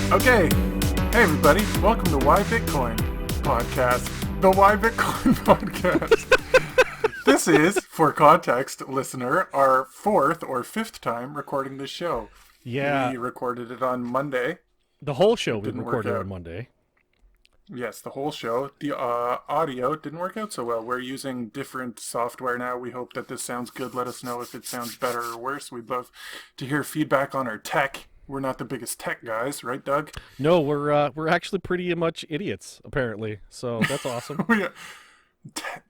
Okay, hey everybody, welcome to Why Bitcoin podcast. The Why Bitcoin podcast. This is, for context, listener, our fourth or fifth time recording this show. Yeah. We recorded it on Monday. The whole show we Didn't work recorded out. on Monday. Yes, the whole show. The audio didn't work out so well. We're using different software now. We hope that this sounds good. Let us know if it sounds better or worse. We'd love to hear feedback on our tech. We're not the biggest tech guys, right, Doug? No, we're actually pretty much idiots, apparently. So that's awesome.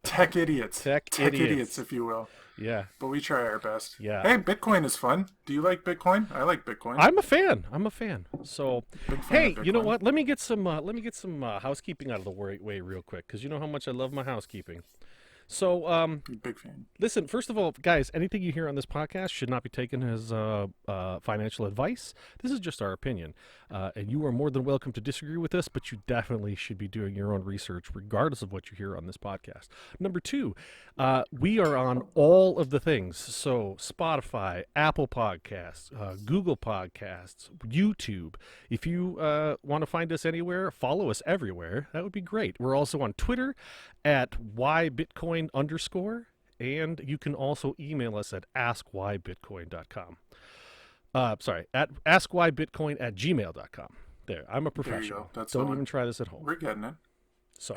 Tech idiots. Tech idiots, if you will. Yeah. But we try our best. Yeah. Hey, Bitcoin is fun. Do you like Bitcoin? I like Bitcoin. I'm a fan. So, Big fan hey, of you know Bitcoin. what? Let me get some housekeeping out of the way real quick, because you know how much I love my housekeeping. So, Big fan. listen, first of all, guys, anything you hear on this podcast should not be taken as financial advice. This is just our opinion. And you are more than welcome to disagree with us, but you definitely should be doing your own research regardless of what you hear on this podcast. Number two, we are on all of the things. So Spotify, Apple Podcasts, Google Podcasts, YouTube. If you want to find us anywhere, follow us everywhere. That would be great. We're also on Twitter at @whybitcoin_, and you can also email us at askwhybitcoin.com. At askwhybitcoin@gmail.com. There, I'm a professional. There you go. That's Don't fine. even try this at home. We're getting it. So,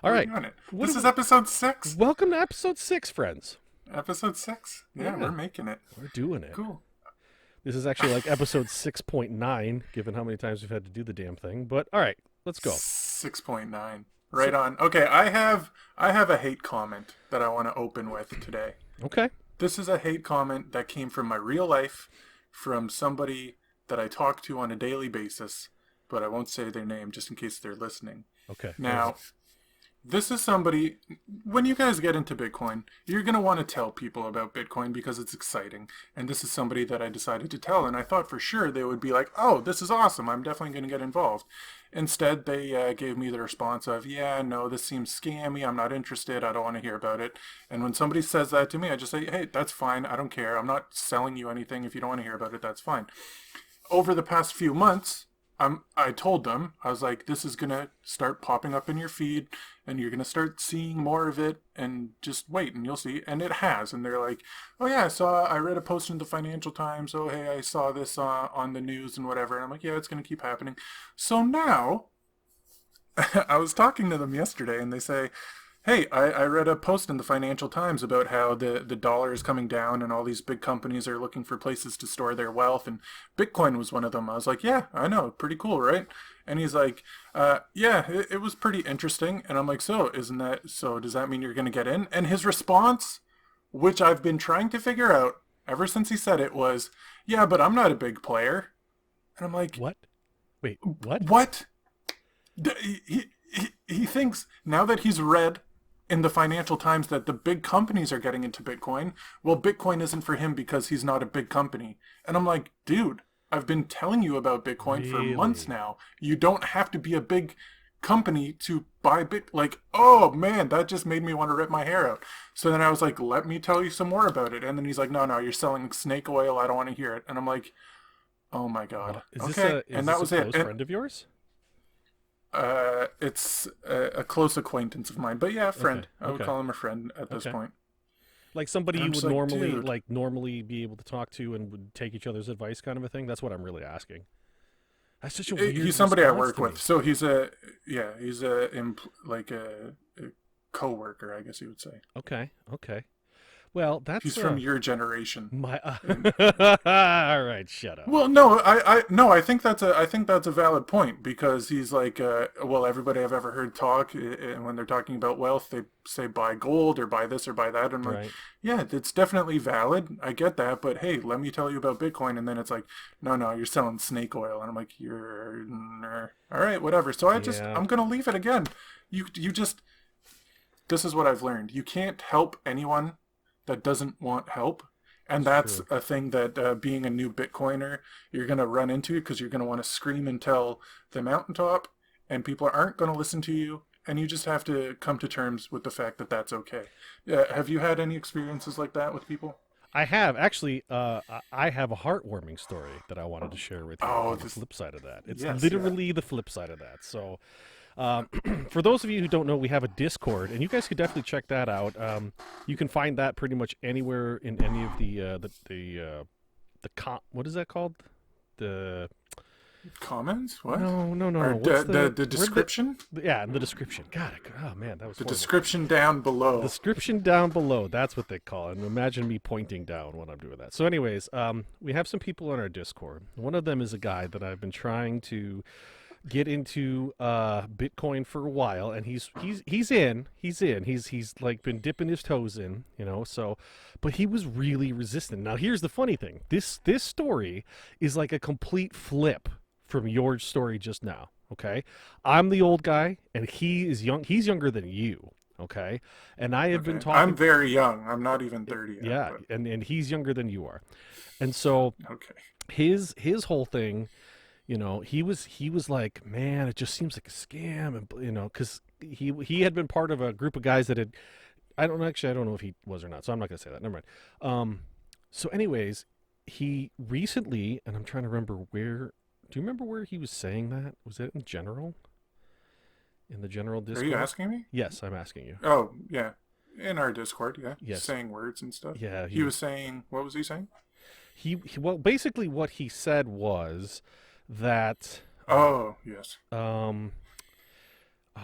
all right. We're doing it. What This do is episode 6. Welcome to episode 6, friends. Episode 6. Yeah, Yeah. We're making it. We're doing it. Cool. This is actually like episode 6.9, given how many times we've had to do the damn thing. But all right, let's go. 6.9. Right on. Okay, I have a hate comment that I want to open with today. Okay. This is a hate comment that came from my real life, from somebody that I talk to on a daily basis, but I won't say their name just in case they're listening. Okay. Now, this is somebody, when you guys get into Bitcoin, you're going to want to tell people about Bitcoin because it's exciting. And this is somebody that I decided to tell, and I thought for sure they would be like, oh, this is awesome, I'm definitely going to get involved. Instead, they gave me the response of, yeah, no, this seems scammy, I'm not interested, I don't want to hear about it. And when somebody says that to me, I just say, hey, that's fine, I don't care, I'm not selling you anything. If you don't want to hear about it, that's fine. Over the past few months, I told them, I was like, this is going to start popping up in your feed, and you're going to start seeing more of it, and just wait, and you'll see. And it has. And they're like, oh yeah, I read a post in the Financial Times. Oh, hey, I saw this on the news and whatever. And I'm like, yeah, it's going to keep happening. So now, I was talking to them yesterday, and they say, hey, I read a post in the Financial Times about how the dollar is coming down and all these big companies are looking for places to store their wealth, and Bitcoin was one of them. I was like, yeah, I know, pretty cool, right? And he's like, yeah, it was pretty interesting. And I'm like, so does that mean you're going to get in? And his response, which I've been trying to figure out ever since he said it, was, yeah, but I'm not a big player. And I'm like, What? Wait, what? What? He thinks, now that he's read in the Financial Times that the big companies are getting into Bitcoin, well, Bitcoin isn't for him because he's not a big company. And I'm like, dude, I've been telling you about Bitcoin for months now. You don't have to be a big company to buy like, oh man, that just made me want to rip my hair out. So then I was like, let me tell you some more about it. And then he's like, no, you're selling snake oil, I don't want to hear it. And I'm like, oh my god. Is okay. this And that was a it. close friend of yours? It's a close acquaintance of mine, but yeah, a friend. Okay, I would okay. call him a friend at this point. Like somebody I'm you would just like, dude. normally be able to talk to and would take each other's advice, kind of a thing. That's what I'm really asking. That's such a weird. He's somebody I response work to with, me. so he's a co-worker, I guess you would say. Okay. Well, that's He's from your generation. my. All right, shut up. Well, no, I think that's a valid point, because he's like, well, everybody I've ever heard talk, and when they're talking about wealth, they say buy gold or buy this or buy that. And I'm like, Right. yeah, it's definitely valid. I get that, but hey, let me tell you about Bitcoin. And then it's like, no, you're selling snake oil, and I'm like, all right, whatever. So I'm gonna leave it again. You just, this is what I've learned. You can't help anyone that doesn't want help. And that's a thing that being a new Bitcoiner, you're going to run into, because you're going to want to scream and tell the mountaintop, and people aren't going to listen to you. And you just have to come to terms with the fact that that's okay. Have you had any experiences like that with people? I have actually. I have a heartwarming story that I wanted to share with you Oh, on the this. flip side of that. It's Yes, yeah. literally the flip side of that. So, for those of you who don't know, we have a Discord, and you guys could definitely check that out. You can find that pretty much anywhere in any of what is that called? The Comments? What? no. Or What's the description? yeah, in the description. God, oh man, that was The horrible. description down below. Description down below. That's what they call it. And imagine me pointing down when I'm doing that. So, anyways, we have some people on our Discord. One of them is a guy that I've been trying to get into Bitcoin for a while, and he's in. He's like been dipping his toes in, So, but he was really resistant. Now, here's the funny thing. This story is like a complete flip from your story just now. Okay, I'm the old guy, and he is young. He's younger than you. Okay, and I have been Okay. talking. I'm very young. I'm not even 30 yet. Yeah, But, and he's younger than you are, and so okay. his whole thing, he was like, man, it just seems like a scam, and because he had been part of a group of guys that had, I don't know if he was or not, so I'm not gonna say that. Never mind. So anyways, he recently, and I'm trying to remember where. Do you remember where he was saying that? Was it in general? In the general Discord? Are you asking me? Yes, I'm asking you. Oh, yeah. In our Discord, yeah. Yes. Saying words and stuff. Yeah, He was saying, what was he saying? Well, basically what he said was that Oh, yes. I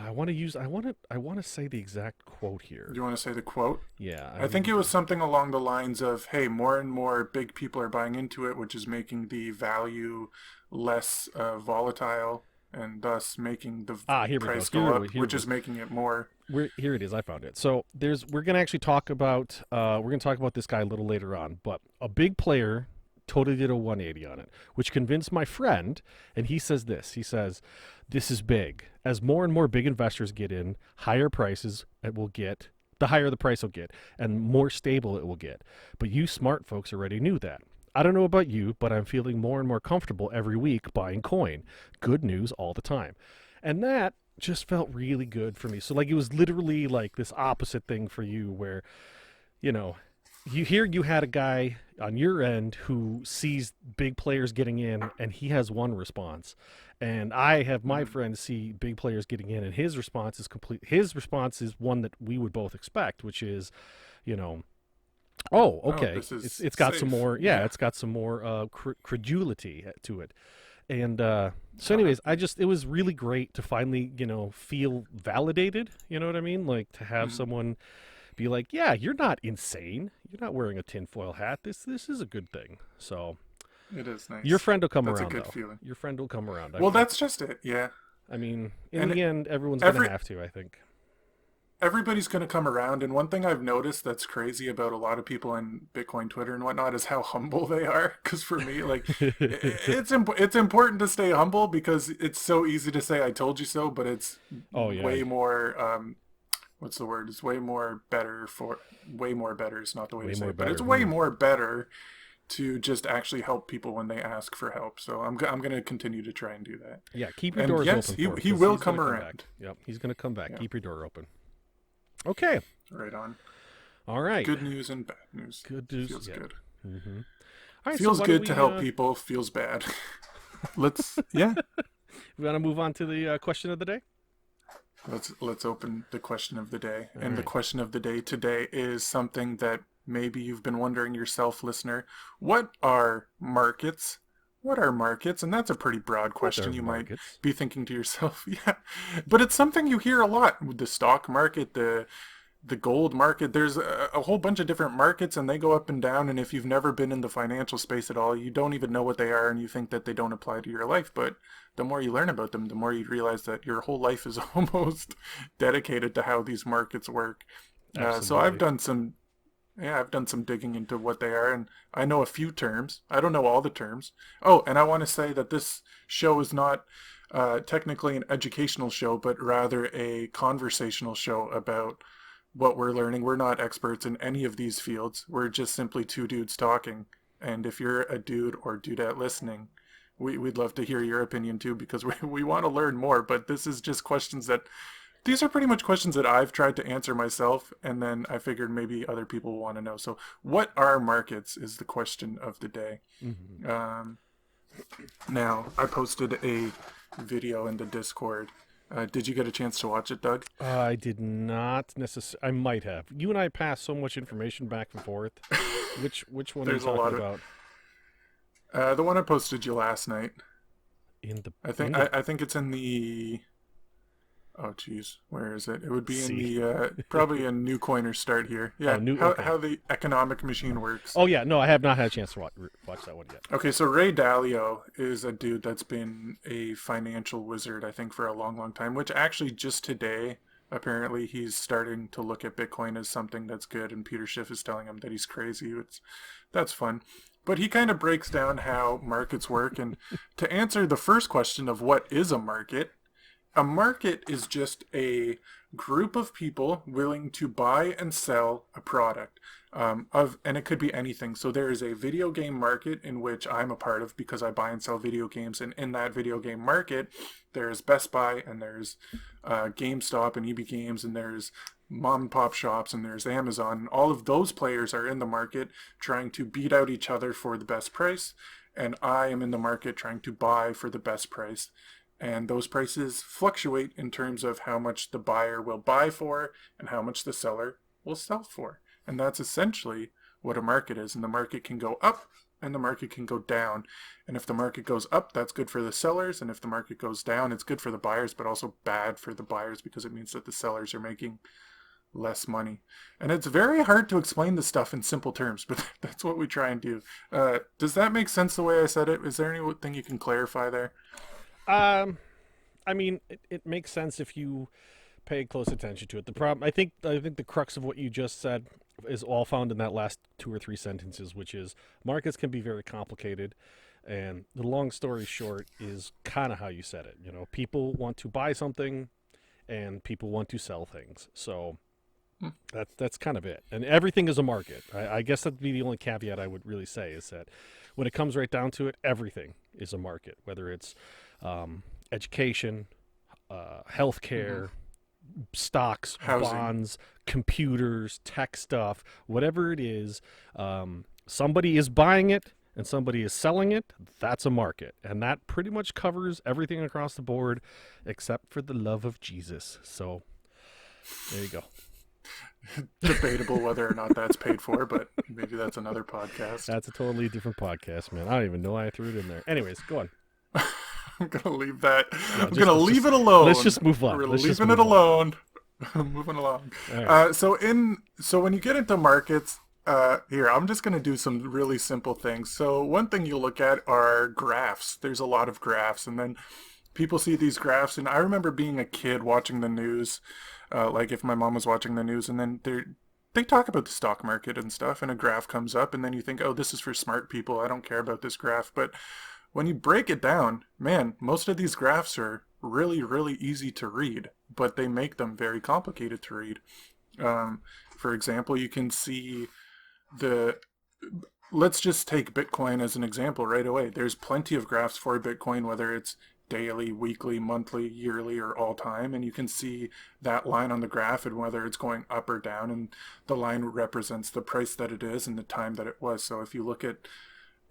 want to say the exact quote here. Do you want to say the quote? Yeah. I think it was something along the lines of, hey, more and more big people are buying into it, which is making the value less volatile and thus making the price go up, which is making it more. Here it is. I found it. So we're going to actually talk about this guy a little later on, but a big player totally did a 180 on it, which convinced my friend, and he says this. He says, this is big. As more and more big investors get in, higher prices it will get, the higher the price will get, and more stable it will get. But you smart folks already knew that. I don't know about you, but I'm feeling more and more comfortable every week buying coin. Good news all the time. And that just felt really good for me. So like it was literally like this opposite thing for you where, you had a guy on your end who sees big players getting in and he has one response. And I have my friend see big players getting in and his response is one that we would both expect, which is, oh, okay. It's got some more. Yeah, it's got some more credulity to it. And so, anyways, it was really great to finally, feel validated. You know what I mean? Like to have someone be like, yeah, you're not insane. You're not wearing a tinfoil hat. This is a good thing. So it is nice. Your friend will come around. That's a good though. feeling. Your friend will come around. Well, that's just it. Yeah. I mean, in the end, everyone's going to have to, I think. Everybody's going to come around, and one thing I've noticed that's crazy about a lot of people on Bitcoin Twitter and whatnot is how humble they are. Because for me, like, it's important to stay humble because it's so easy to say "I told you so," but it's way more. What's the word? It's way more better is not the way to say it, but it's way more better to just actually help people when they ask for help. So I'm going to continue to try and do that. Yeah, keep your doors open. Yes, he will come around. Yep, he's going to come back. Yeah. Keep your door open. Okay. Right on. All right. Good news and bad news. Good news. Feels good. Mm-hmm. All right, feels good to help people. Feels bad. We want to move on to the question of the day? Let's open the question of the day. And the question of the day today is something that maybe you've been wondering yourself, listener. What are markets? What are markets? And that's a pretty broad question. You might be thinking to yourself, yeah. But it's something you hear a lot. The stock market, the gold market, there's a whole bunch of different markets and they go up and down. And if you've never been in the financial space at all, you don't even know what they are and you think that they don't apply to your life. But the more you learn about them, the more you realize that your whole life is almost dedicated to how these markets work. So I've done some digging into what they are, and I know a few terms. I don't know all the terms. Oh, and I want to say that this show is not technically an educational show, but rather a conversational show about what we're learning. We're not experts in any of these fields. We're just simply two dudes talking. And if you're a dude or dudette listening, we'd love to hear your opinion too, because we want to learn more. But this is just questions that these are pretty much questions that I've tried to answer myself, and then I figured maybe other people want to know. So, what are markets is the question of the day. Mm-hmm. Now, I posted a video in the Discord. Did you get a chance to watch it, Doug? I did not necessarily. I might have. You and I passed so much information back and forth. Which one are you There's a lot talking of about? the one I posted you last night. In the I think in the I think it's in the. Oh, geez, where is it? It would be in C. the probably a new coiner start here. Oh, Yeah, new. how Okay. how the economic machine works. Oh yeah, no, I have not had a chance to watch that one yet. Okay, so Ray Dalio is a dude that's been a financial wizard, I think, for a long, long time, which actually just today, apparently he's starting to look at Bitcoin as something that's good, and Peter Schiff is telling him that he's crazy. That's fun. But he kind of breaks down how markets work, and to answer the first question of what is a market is just a group of people willing to buy and sell a product. And it could be anything. So there is a video game market in which I'm a part of because I buy and sell video games. And in that video game market, there's Best Buy and there's GameStop and EB Games and there's mom and pop shops and there's Amazon. And all of those players are in the market trying to beat out each other for the best price. And I am in the market trying to buy for the best price. And those prices fluctuate in terms of how much the buyer will buy for and how much the seller will sell for. And that's essentially what a market is. And the market can go up and the market can go down. And if the market goes up, that's good for the sellers. And if the market goes down, it's good for the buyers, but also bad for the buyers because it means that the sellers are making less money. And it's very hard to explain this stuff in simple terms, but that's what we try and do. Does that make sense the way I said it? Is there anything you can clarify there? I mean, it makes sense if you pay close attention to it. The problem, I think the crux of what you just said is all found in that last two or three sentences, which is markets can be very complicated. And the long story short is kind of how you said it. You know, people want to buy something and people want to sell things. So that's kind of it. And everything is a market. I guess that'd be the only caveat I would really say is that when it comes right down to it, everything is a market, whether it's education, healthcare, stocks, Housing. bonds, computers, tech stuff, whatever it is, somebody is buying it and somebody is selling it. That's a market. And that pretty much covers everything across the board except for the love of Jesus. So there you go. Debatable whether or not that's paid for, but maybe that's another podcast. That's a totally different podcast, man. I don't even know why I threw it in there. Anyways, go on. I'm gonna leave that. No, I'm gonna leave it alone. Let's just move on. We're Let's just leaving move it on. alone. Moving along. All right. So when you get into markets, here I'm just gonna do some really simple things. So one thing you look at are graphs. There's a lot of graphs, and then people see these graphs. And I remember being a kid watching the news, like if my mom was watching the news, and then they talk about the stock market and stuff, and a graph comes up, and then you think, oh, this is for smart people. I don't care about this graph, but when you break it down, man, most of these graphs are really, really easy to read, but they make them very complicated to read. For example, you can see let's just take Bitcoin as an example right away. There's plenty of graphs for Bitcoin, whether it's daily, weekly, monthly, yearly, or all time, and you can see that line on the graph and whether it's going up or down, and the line represents the price that it is and the time that it was. So if you look at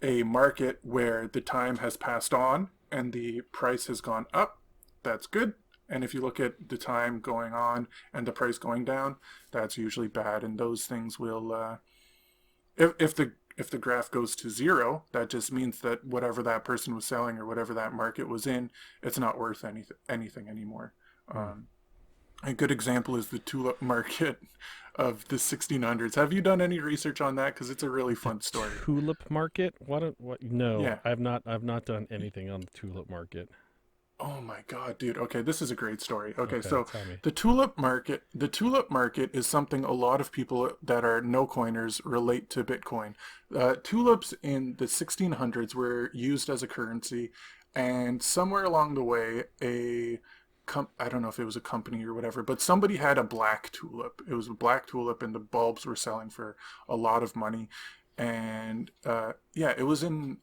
a market where the time has passed on and the price has gone up, that's good. And if you look at the time going on and the price going down, that's usually bad. And those things will, if the graph goes to zero, that just means that whatever that person was selling or whatever that market was in, it's not worth anything anymore. A good example is the tulip market of the 1600s. Have you done any research on that? Because it's a really fun story. Tulip market? What? No, Yeah. I've not done anything on the tulip market. Oh my God, dude. Okay, this is a great story. Okay, Okay, so tell me. the tulip market is something a lot of people that are no coiners relate to Bitcoin. Tulips in the 1600s were used as a currency, and somewhere along the way, I don't know if it was a company or whatever, but somebody had a black tulip. It was a black tulip, and the bulbs were selling for a lot of money. And yeah, it was in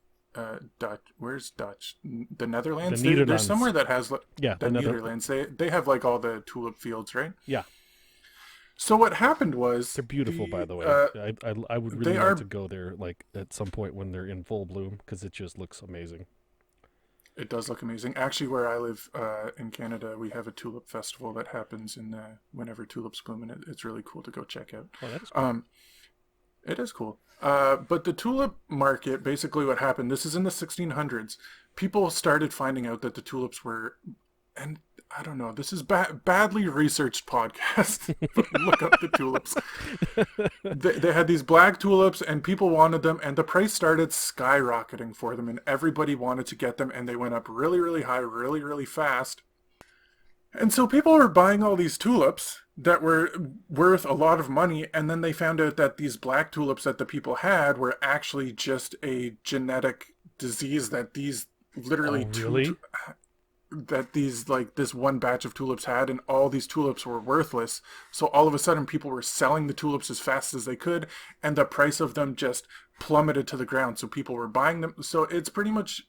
Dutch. Where's Dutch? The The Netherlands. There's Nederlands. somewhere that has Yeah, the Netherlands. They have like all the tulip fields, right? yeah. So what happened was They're beautiful, by the the way. I would really they like to are. go there, like at some point when they're in full bloom, because it just looks amazing. It does look amazing. Actually, where I live in Canada, we have a tulip festival that happens in whenever tulips bloom, and it's really cool to go check out. Oh, that is cool. It is cool. But the tulip market, basically what happened, this is in the 1600s. People started finding out that the tulips were, and I don't know, this is badly researched podcast, but look up the tulips. They had these black tulips and people wanted them, and the price started skyrocketing for them, and everybody wanted to get them, and they went up really, really high, really, really fast. And so people were buying all these tulips that were worth a lot of money, and then they found out that these black tulips that the people had were actually just a genetic disease that these literally Oh, really? that these like this one batch of tulips had, and all these tulips were worthless. So all of a sudden people were selling the tulips as fast as they could, and the price of them just plummeted to the ground. So people were buying them. So it's pretty much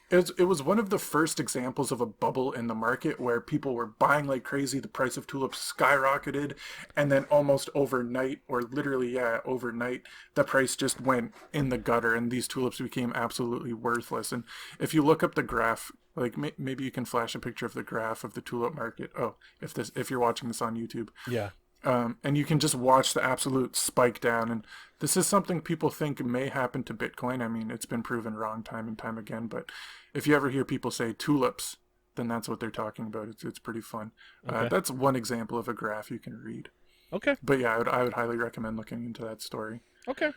it was one of the first examples of a bubble in the market where people were buying like crazy. The price of tulips skyrocketed, and then almost overnight, or literally, yeah, overnight, the price just went in the gutter, and these tulips became absolutely worthless. And if you look up the graph, like maybe you can flash a picture of the graph of the tulip market. Oh, if you're watching this on YouTube, Yeah. and you can just watch the absolute spike down. And this is something people think may happen to Bitcoin. I mean, it's been proven wrong time and time again. But if you ever hear people say tulips, then that's what they're talking about. It's pretty fun. Okay. That's one example of a graph you can read. Okay. But yeah, I would highly recommend looking into that story. Okay.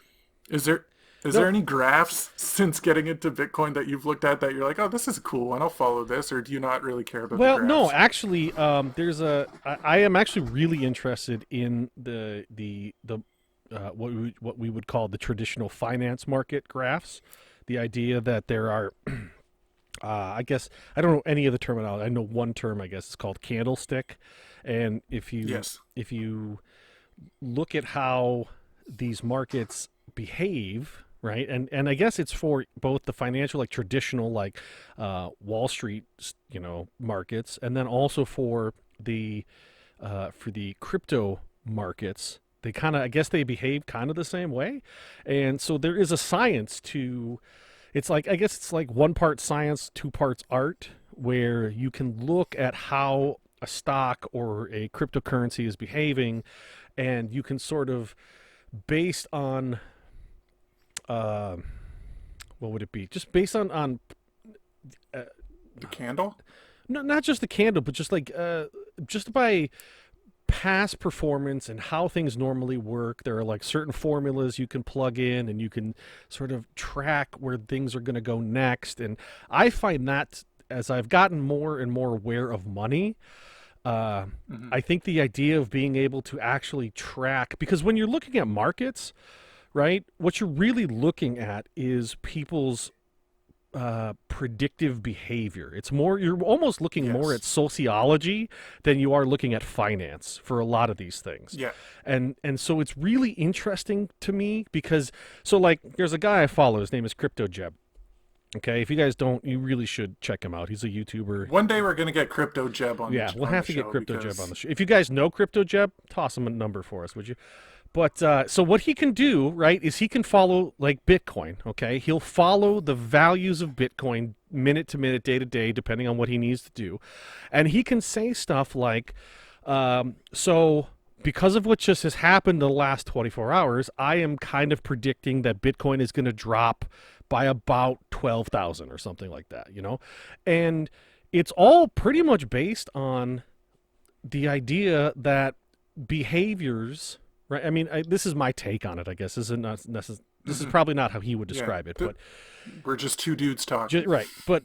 Is there is No. there any graphs since getting into Bitcoin that you've looked at that you're like, oh, this is a cool one, I'll follow this, or do you not really care about the Well, graphs? no, actually, there's I am actually really interested in the what we would call the traditional finance market graphs. The idea that there are, I guess I don't know any of the terminology. I know one term, I guess, is called candlestick, and Yes. if you look at how these markets behave, right? And I guess it's for both the financial, like traditional, like Wall Street, markets, and then also for the crypto markets. They kind of, I guess, they behave kind of the same way, and so there is a science to. It's like, I guess it's like one part science, two parts art, where you can look at how a stock or a cryptocurrency is behaving, and you can sort of, based on what would it be? Just based on The candle? no, not just the candle, but just like just by past performance and how things normally work. There are like certain formulas you can plug in, and you can sort of track where things are going to go next. And I find that as I've gotten more and more aware of money, I think the idea of being able to actually track, because when you're looking at markets, right, what you're really looking at is people's predictive behavior. It's more, you're almost looking more Yes. at sociology than you are looking at finance for a lot of these things. Yeah. And so it's really interesting to me because, so like, there's a guy I follow, his name is Crypto Jeb. Okay, if you guys don't, you really should check him out. He's a YouTuber. One day we're gonna get Crypto Jeb on. Yeah, we'll on have the to get show Crypto because- Jeb on the show. If you guys know Crypto Jeb, toss him a number for us, would you? But so what he can do, right, is he can follow like Bitcoin. Okay, he'll follow the values of Bitcoin minute to minute, day to day, depending on what he needs to do, and he can say stuff like, so. Because of what just has happened in the last 24 hours, I am kind of predicting that Bitcoin is going to drop by about 12,000 or something like that, And it's all pretty much based on the idea that behaviors, right? I mean, this is my take on it, I guess. This is probably not how he would describe it, but we're just two dudes talking. right. But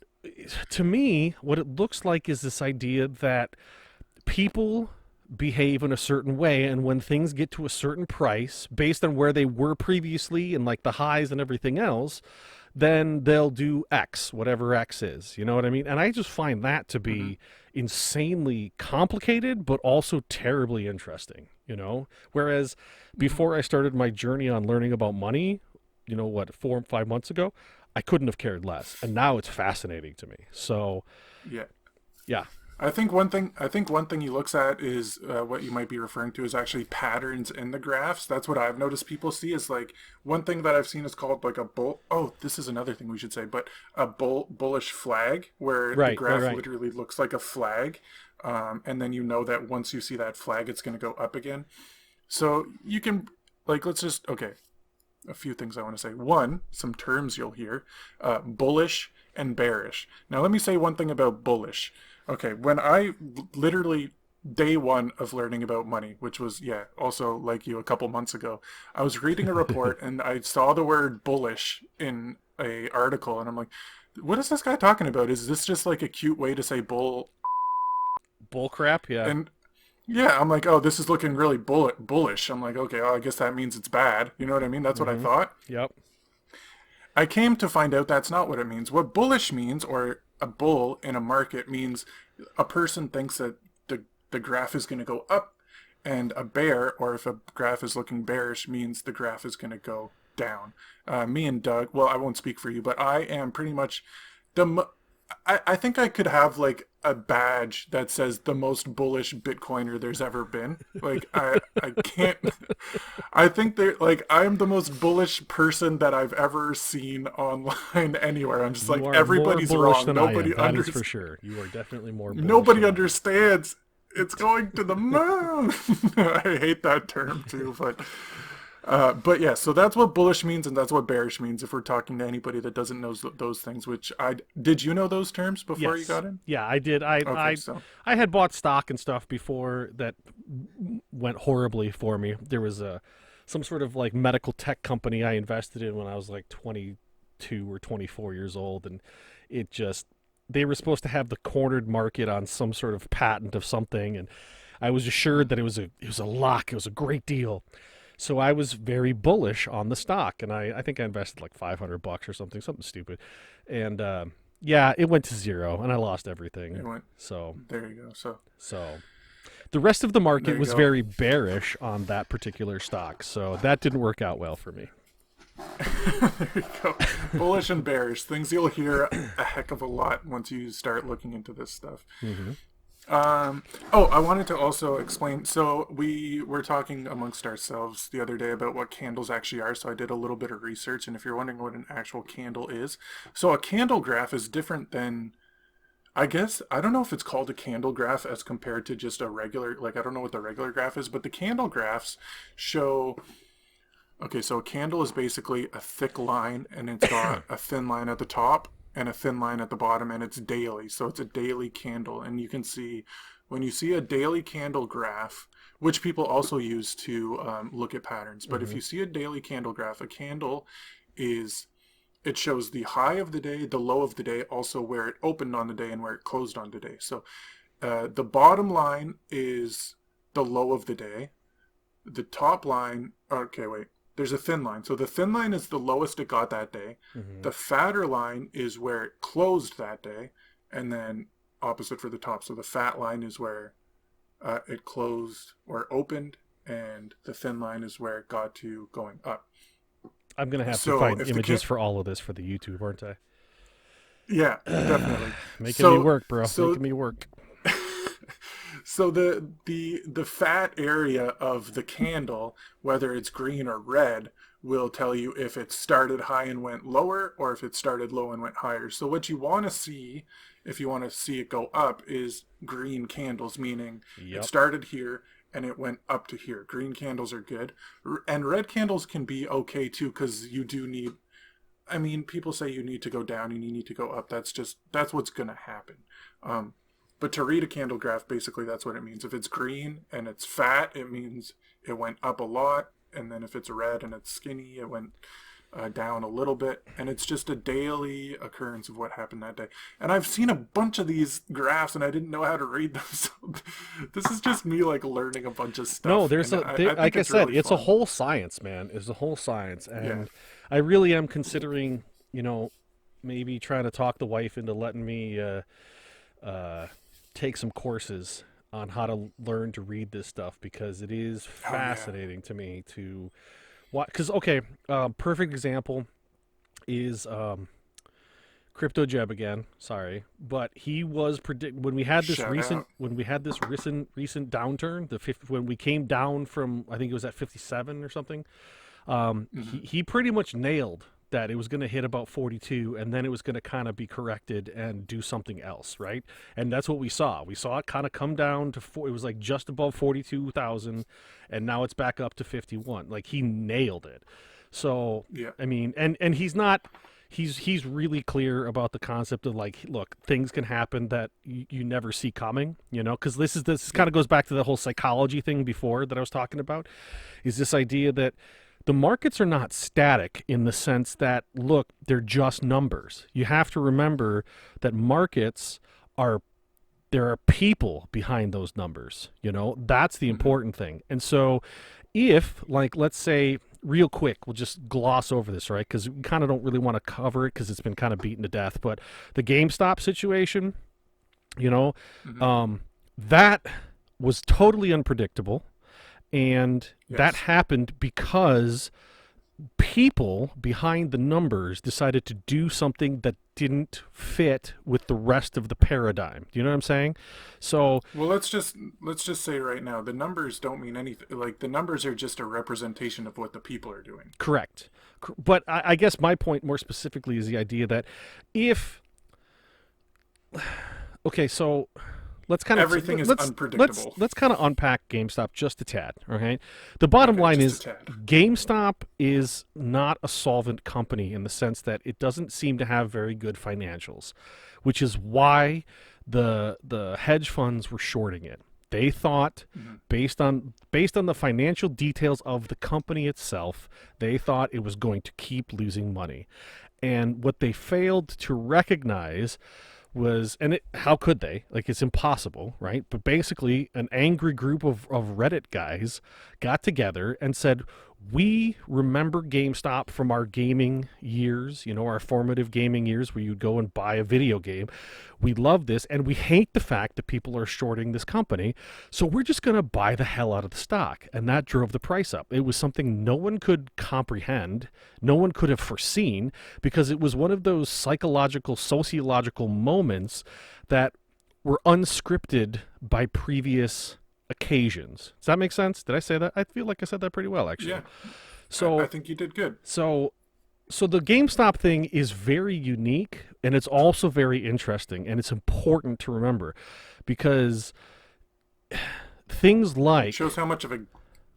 to me, what it looks like is this idea that people behave in a certain way, and when things get to a certain price based on where they were previously and like the highs and everything else, then they'll do X, whatever X is. You know what I mean? And I just find that to be insanely complicated, but also terribly interesting, Whereas before I started my journey on learning about money, 4 or 5 months ago, I couldn't have cared less. And now it's fascinating to me. So, Yeah. yeah. I think one thing he looks at is what you might be referring to is actually patterns in the graphs. That's what I've noticed people see is like one thing that I've seen is called like a bull. Oh, this is another thing we should say, but a bullish flag where the Right, right, graph right. literally looks like a flag, and then you know that once you see that flag, it's going to go up again. So you can like let's just okay. A few things I want to say. One, some terms you'll hear bullish and bearish. Now, let me say one thing about bullish. Okay, when I literally day one of learning about money, which was, yeah, also like you a couple months ago, I was reading a report and I saw the word bullish in a article and I'm like, what is this guy talking about? Is this just like a cute way to say bull? Bull crap. Yeah. And yeah, I'm like, oh, this is looking really bullish. I'm like, okay, well, I guess that means it's bad. You know what I mean? That's what I Mm-hmm. thought. Yep. I came to find out that's not what it means. What bullish means, or a bull in a market, means a person thinks that the graph is going to go up, and a bear, or if a graph is looking bearish, means the graph is going to go down. Me and Doug, well, I won't speak for you, but I am pretty much the. I think I could have like a badge that says the most bullish Bitcoiner there's ever been. Like I can't. I think they're like I'm the most bullish person that I've ever seen online anywhere. I'm just You like are more everybody's bullish wrong. than I am. That is for sure. You are definitely more bullish Nobody than I am. understands. It's going to the moon. I hate that term too, but yeah. So that's what bullish means, and that's what bearish means. If we're talking to anybody that doesn't know those things, which I did, you know those terms before you Yes. got in? Yeah, I did. I Okay, I so I had bought stock and stuff before that went horribly for me. There was a some sort of like medical tech company I invested in when I was like 22 or 24 years old, and it just they were supposed to have the cornered market on some sort of patent of something, and I was assured that it was a lock, it was a great deal. So I was very bullish on the stock, and I think I invested like $500 or something stupid, and yeah, it went to zero, and I lost everything. it went. So There you go. so the rest of the market There you was go. very bearish on that particular stock, so that didn't work out well for me. There you go. Bullish and bearish, things you'll hear a heck of a lot once you start looking into this stuff. Mm-hmm. Oh, I wanted to also explain. So we were talking amongst ourselves the other day about what candles actually are. So I did a little bit of research, and if you're wondering what an actual candle is, so a candle graph is different than, I guess, I don't know if it's called a candle graph as compared to just a regular, like I don't know what the regular graph is, but the candle graphs show. Okay, so a candle is basically a thick line, and it's got a thin line at the top and a thin line at the bottom, and it's daily. So it's a daily candle, and you can see when you see a daily candle graph, which people also use to look at patterns. But if Mm-hmm. you see a daily candle graph, a candle is it shows the high of the day, the low of the day, also where it opened on the day and where it closed on the day. So the bottom line is the low of the day. The top line, okay, wait. There's a thin line. So the thin line is the lowest it got that day. Mm-hmm. The fatter line is where it closed that day. And then opposite for the top. So the fat line is where it closed or opened. And the thin line is where it got to going up. I'm gonna have to So find if the images for all of this for the YouTube, aren't I? yeah, definitely. Making me So work, bro. so Making me work. So the fat area of the candle, whether it's green or red, will tell you if it started high and went lower or if it started low and went higher. So what you want to see, if you want to see it go up, is green candles, meaning it Yep. started here and it went up to here. Green candles are good. And red candles can be okay too because you do need, I mean, people say you need to go down and you need to go up. That's what's going to happen. Um, but to read a candle graph, basically that's what it means. If it's green and it's fat, it means it went up a lot. And then if it's red and it's skinny, it went down a little bit. And it's just a daily occurrence of what happened that day. And I've seen a bunch of these graphs and I didn't know how to read them. So this is just me like learning a bunch of No, stuff. there's And a I think like I it's said, really it's a fun. whole science, man. It's a whole science, Yeah. and I really am considering, maybe trying to talk the wife into letting me uh, take some courses on how to learn to read this stuff because it is Oh, yeah. fascinating to me to what. Because okay, perfect example is Crypto Jeb again. Sorry, but he was when we had this Shout out. recent downturn. When we came down from, I think it was at 57 or something. He pretty much nailed that it was going to hit about 42, and then it was going to kind of be corrected and do something else, right? And that's what we saw. We saw it kind of come down to it was like just above 42,000, and now it's back up to 51. Like, he nailed it. So Yeah. I mean, and he's not. He's really clear about the concept of, like, look, things can happen that you never see coming, because this kind of goes back to the whole psychology thing before that I was talking about, is this idea that the markets are not static in the sense that, look, they're just numbers. You have to remember that markets there are people behind those numbers, that's the important thing. And so if, like, let's say, real quick, we'll just gloss over this, right? Because we kind of don't really want to cover it because it's been kind of beaten to death. But the GameStop situation, that was totally unpredictable. And that happened because people behind the numbers decided to do something that didn't fit with the rest of the paradigm. Do you know what I'm saying? So, well, let's just say right now, the numbers don't mean anything. Like, the numbers are just a representation of what the people are doing. Correct. But I guess my point more specifically is the idea that okay, so let's kind of everything is unpredictable. Let's kind of unpack GameStop just a tad. Okay, the bottom line is GameStop is not a solvent company in the sense that it doesn't seem to have very good financials, which is why the hedge funds were shorting it. They thought, based on the financial details of the company itself, they thought it was going to keep losing money, and what they failed to recognize was, how could they? Like, it's impossible, right? But basically, an angry group of Reddit guys got together and said, we remember GameStop from our gaming years, our formative gaming years where you'd go and buy a video game. We love this, and we hate the fact that people are shorting this company, so we're just going to buy the hell out of the stock. And that drove the price up. It was something no one could comprehend, no one could have foreseen, because it was one of those psychological, sociological moments that were unscripted by previous occasions. Does that make sense? Did I say that? I feel like I said that pretty well, actually. Yeah. So I think you did good. So the GameStop thing is very unique, and it's also very interesting, and it's important to remember because things like, it shows how much of a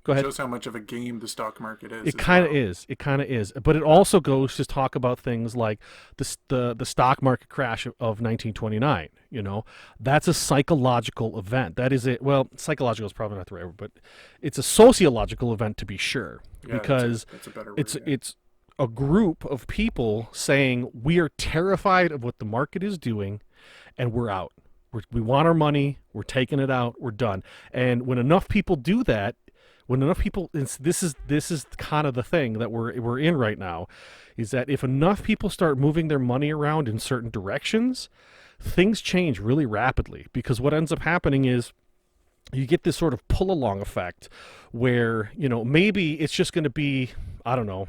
Go ahead. Shows how much of a game the stock market is. It kind of is. It kind of is. But it also goes to talk about things like the stock market crash of 1929. That's a psychological event. That is it. Well, psychological is probably not the right word, but it's a sociological event to be sure. Yeah, because that's a better word, it's a group of people saying we are terrified of what the market is doing, and we're out. We want our money. We're taking it out. We're done. And when enough people do that. This is kind of the thing that we're in right now, is that if enough people start moving their money around in certain directions, things change really rapidly. Because what ends up happening is you get this sort of pull along effect where, maybe it's just going to be, I don't know,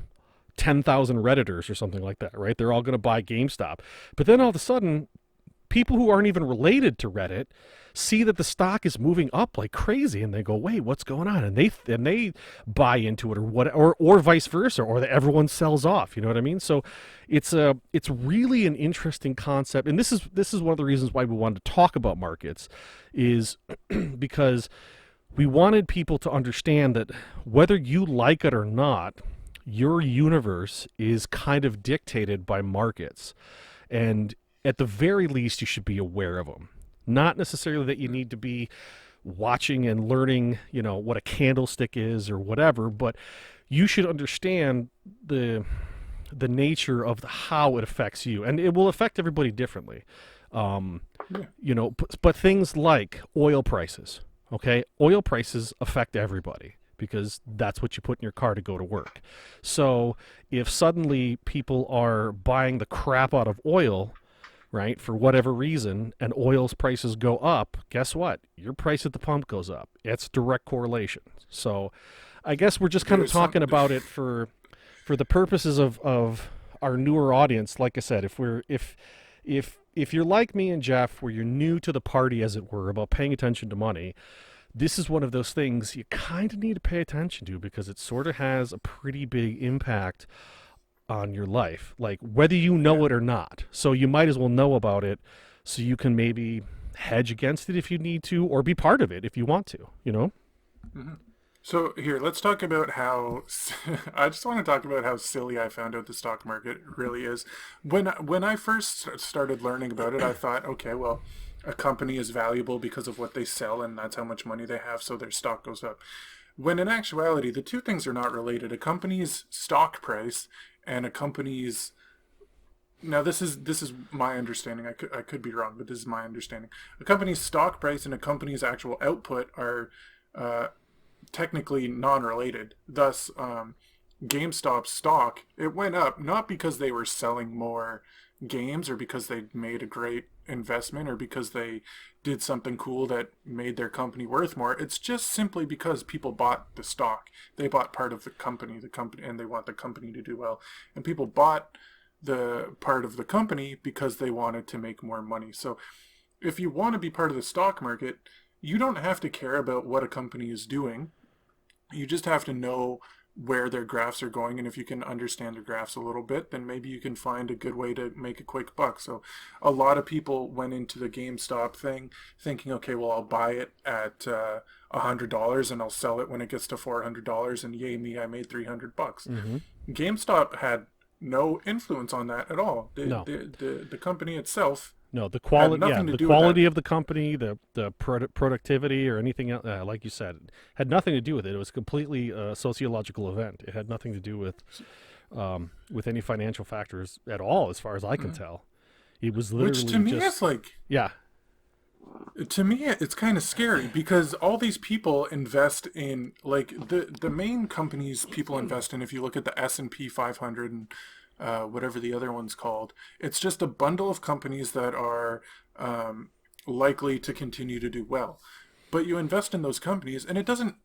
10,000 Redditors or something like that, right? They're all going to buy GameStop. But then all of a sudden, people who aren't even related to Reddit see that the stock is moving up like crazy, and they go, "Wait, what's going on?" And they buy into it, or vice versa, or that everyone sells off. You know what I mean? So it's really an interesting concept, and this is one of the reasons why we wanted to talk about markets, is because we wanted people to understand that whether you like it or not, your universe is kind of dictated by markets, and at the very least, you should be aware of them. Not necessarily that you need to be watching and learning, what a candlestick is or whatever, but you should understand the nature of how it affects you, and it will affect everybody differently. But things like oil prices, okay? Oil prices affect everybody because that's what you put in your car to go to work. So if suddenly people are buying the crap out of oil, right, for whatever reason, and oil's prices go up, guess what? Your price at the pump goes up. It's direct correlation. So I guess we're just kind of talking about it for the purposes of our newer audience, like I said, if you're like me and Jeff, where you're new to the party, as it were, about paying attention to money, this is one of those things you kind of need to pay attention to because it sort of has a pretty big impact on your life, like whether you know Yeah. it or not. So you might as well know about it so you can maybe hedge against it if you need to, or be part of it if you want to, you know? Hmm. So here, let's talk about how I just want to talk about how silly I found out the stock market really is. When I first started learning about it, I thought, okay, well, a company is valuable because of what they sell, and that's how much money they have, so their stock goes up. When in actuality, the two things are not related. A company's stock price and a company's now this is my understanding. I could be wrong, but this is my understanding. A company's stock price and a company's actual output are uh, technically non-related. Thus, GameStop's stock, it went up not because they were selling more games or because they made a great investment or because they did something cool that made their company worth more. It's just simply because people bought the stock. They bought part of the company, and they want the company to do well. And people bought the part of the company because they wanted to make more money. So if you want to be part of the stock market, you don't have to care about what a company is doing. You just have to know where their graphs are going, and if you can understand their graphs a little bit, then maybe you can find a good way to make a quick buck. So a lot of people went into the GameStop thing thinking, okay, well, I'll buy it at $100 and I'll sell it when it gets to $400, and yay me, I made $300. Mm-hmm. GameStop had no influence on that at all. No. The company itself No, the had quality, yeah, nothing to the do with that. quality of the company, productivity, or anything else, like you said, had nothing to do with it. It was completely a sociological event. It had nothing to do with any financial factors at all, as far as I can tell. It was Which to literally me just, is like, yeah, to me it's kind of scary because all these people invest in, like, the main companies people invest in. If you look at the S&P 500 and whatever the other one's called, it's just a bundle of companies that are likely to continue to do well. But you invest in those companies, and it doesn't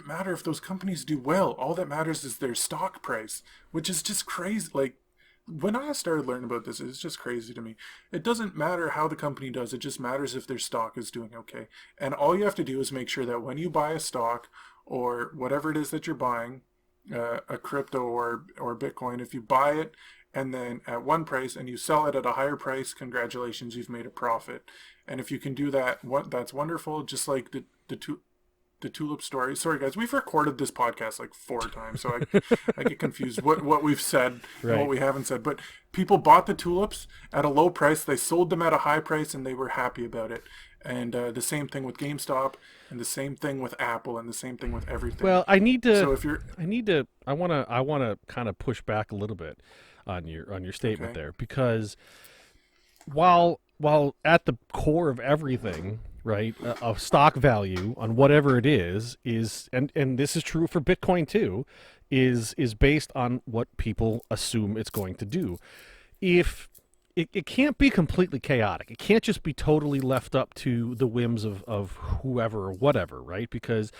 matter if those companies do well. All that matters is their stock price, which is just crazy. Like, when I started learning about this, it's just crazy to me. It doesn't matter how the company does, it just matters if their stock is doing okay. And all you have to do is make sure that when you buy a stock or whatever it is that you're buying, a crypto or Bitcoin, if you buy it and then at one price and you sell it at a higher price, congratulations, you've made a profit. And if you can do that, that's wonderful. Just like the Tulip story. Sorry, guys, we've recorded this podcast like 4 times, so I get confused what we've said and what right. we haven't said. But people bought the tulips at a low price. They sold them at a high price, and they were happy about it. And the same thing with GameStop, and the same thing with Apple, and the same thing with everything. Well, I need to, So if you're I need to, I wanna kind of push back a little bit on your statement okay, there, because while at the core of everything, right, of stock value on whatever it is, and this is true for Bitcoin too, is based on what people assume it's going to do. If it can't be completely chaotic, it can't just be totally left up to the whims of whoever or whatever, right? Because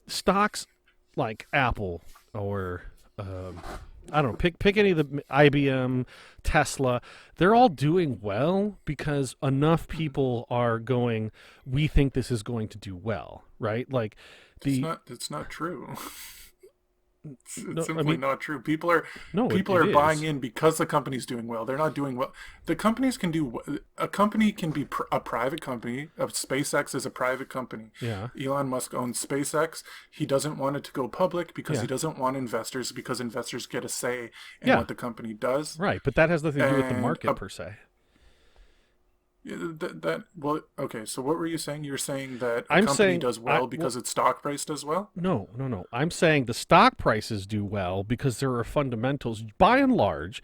stocks like Apple or I don't know, pick any of the IBM, Tesla. They're all doing well because enough people are going, we think this is going to do well, right? Like the it's not true. It's no, I simply mean, not true. no, People it are buying is. in because the company's doing well. They're not doing well. The companies can do. A company can be a private company. SpaceX is a private company. Yeah. Elon Musk owns SpaceX. He doesn't want it to go public because Yeah. he doesn't want investors, because investors get a say in Yeah. what the company does. Right, but that has nothing to do with the And market per se. that well, okay. So what were you saying? You're saying that a I'm company saying does well because its stock price does well. no, no, no. I'm saying the stock prices do well because there are fundamentals. By and large,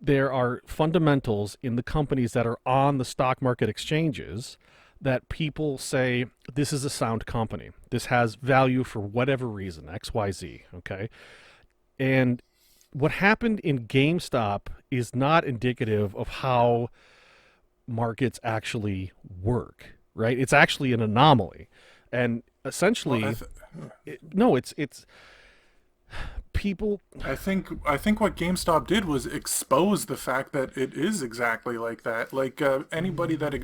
there are fundamentals in the companies that are on the stock market exchanges that people say this is a sound company. This has value for whatever reason, XYZ, okay? And what happened in GameStop is not indicative of how markets actually work, right? It's actually an anomaly. And Well, essentially, th- no, it's people. I think what GameStop did was expose the fact that it is exactly like that. Like anybody that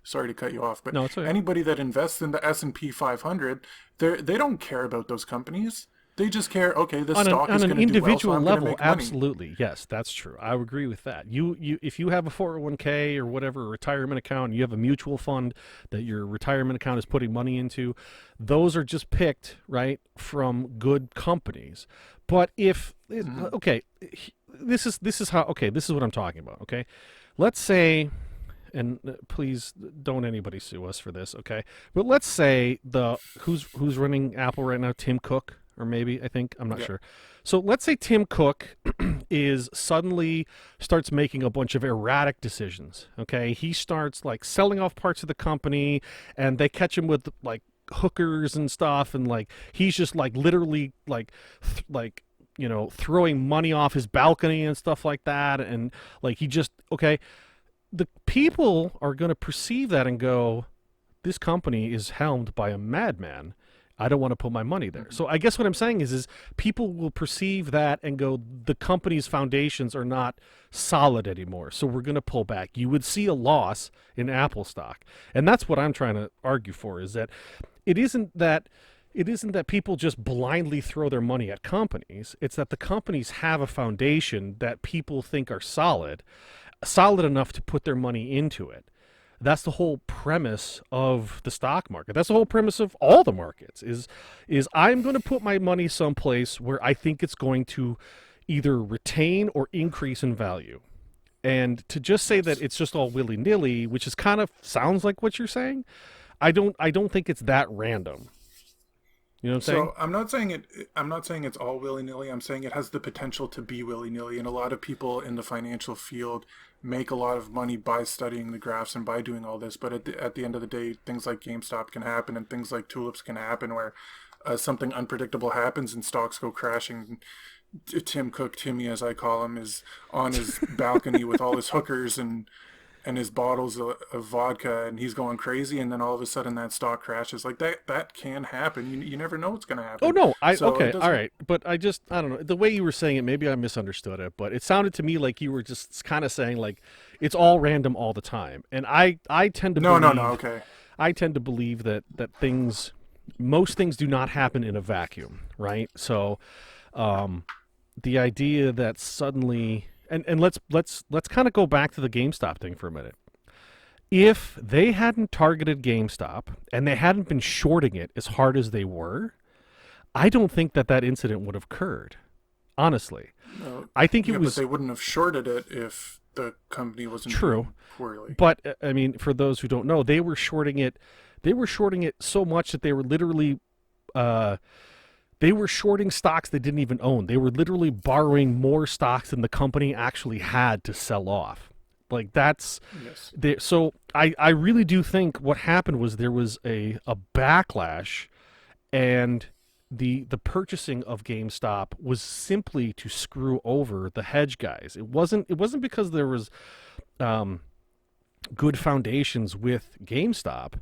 sorry to cut you off, but No, it's okay. anybody that invests in the S&P 500, they don't care about those companies. They just care, okay, this stock On is an going to do well, so individual I'm going to level, make money. absolutely, yes, that's true. I would agree with that. You if you have a 401k or whatever retirement account, and you have a mutual fund that your retirement account is putting money into, those are just picked right from good companies. But if Hmm. okay, this is how okay, this is what I'm talking about. Okay, let's say, and please don't anybody sue us for this, okay? But let's say the who's running Apple right now, Tim Cook, or maybe I think I'm not Yeah. sure. So let's say Tim Cook is suddenly starts making a bunch of erratic decisions. Okay, he starts like selling off parts of the company, and they catch him with like hookers and stuff, and like he's just like literally like throwing money off his balcony and stuff like that, and like he just okay the people are going to perceive that and go, this company is helmed by a madman. I don't want to put my money there. Hmm. So I guess what I'm saying is people will perceive that and go, the company's foundations are not solid anymore. So we're going to pull back. You would see a loss in Apple stock. And that's what I'm trying to argue for, is that it isn't that people just blindly throw their money at companies. It's that the companies have a foundation that people think are solid enough to put their money into it. That's the whole premise of the stock market. That's the whole premise of all the markets is I'm going to put my money someplace where I think it's going to either retain or increase in value. And to just say that Yes. it's just all willy-nilly, which is kind of sounds like what you're saying, I don't think it's that random. You know what I'm saying? So I'm not saying it. I'm not saying it's all willy nilly. I'm saying it has the potential to be willy nilly, and a lot of people in the financial field make a lot of money by studying the graphs and by doing all this. But at the end of the day, things like GameStop can happen, and things like Tulips can happen, where something unpredictable happens and stocks go crashing. Tim Cook, Timmy as I call him, is on his balcony with all his hookers and his bottles of vodka, and he's going crazy, and then all of a sudden that stock crashes. Like that can happen. You never know what's going to Oh happen. no, I So it okay, all doesn't. right, but I don't know the way you were saying it. Maybe I misunderstood it, but it sounded to me like you were just kind of saying like it's all random all the time. And I tend to No, no, no. believe Okay. that most things do not happen in a vacuum, right? So, um, the idea that suddenly and let's kind of go back to the GameStop thing for a minute. If they hadn't targeted GameStop and they hadn't been shorting it as hard as they were, I don't think that incident would have occurred. Honestly, No. I think it Yeah, but was they wouldn't have shorted it if the company wasn't true. doing poorly. But I mean, for those who don't know, they were shorting it. They were shorting it so much that they were literally, uh, they were shorting stocks they didn't even own. They were literally borrowing more stocks than the company actually had to sell off. Like that's Yes. so I really do think what happened was there was a backlash, and the purchasing of GameStop was simply to screw over the hedge guys. It wasn't because there was um, good foundations with GameStop.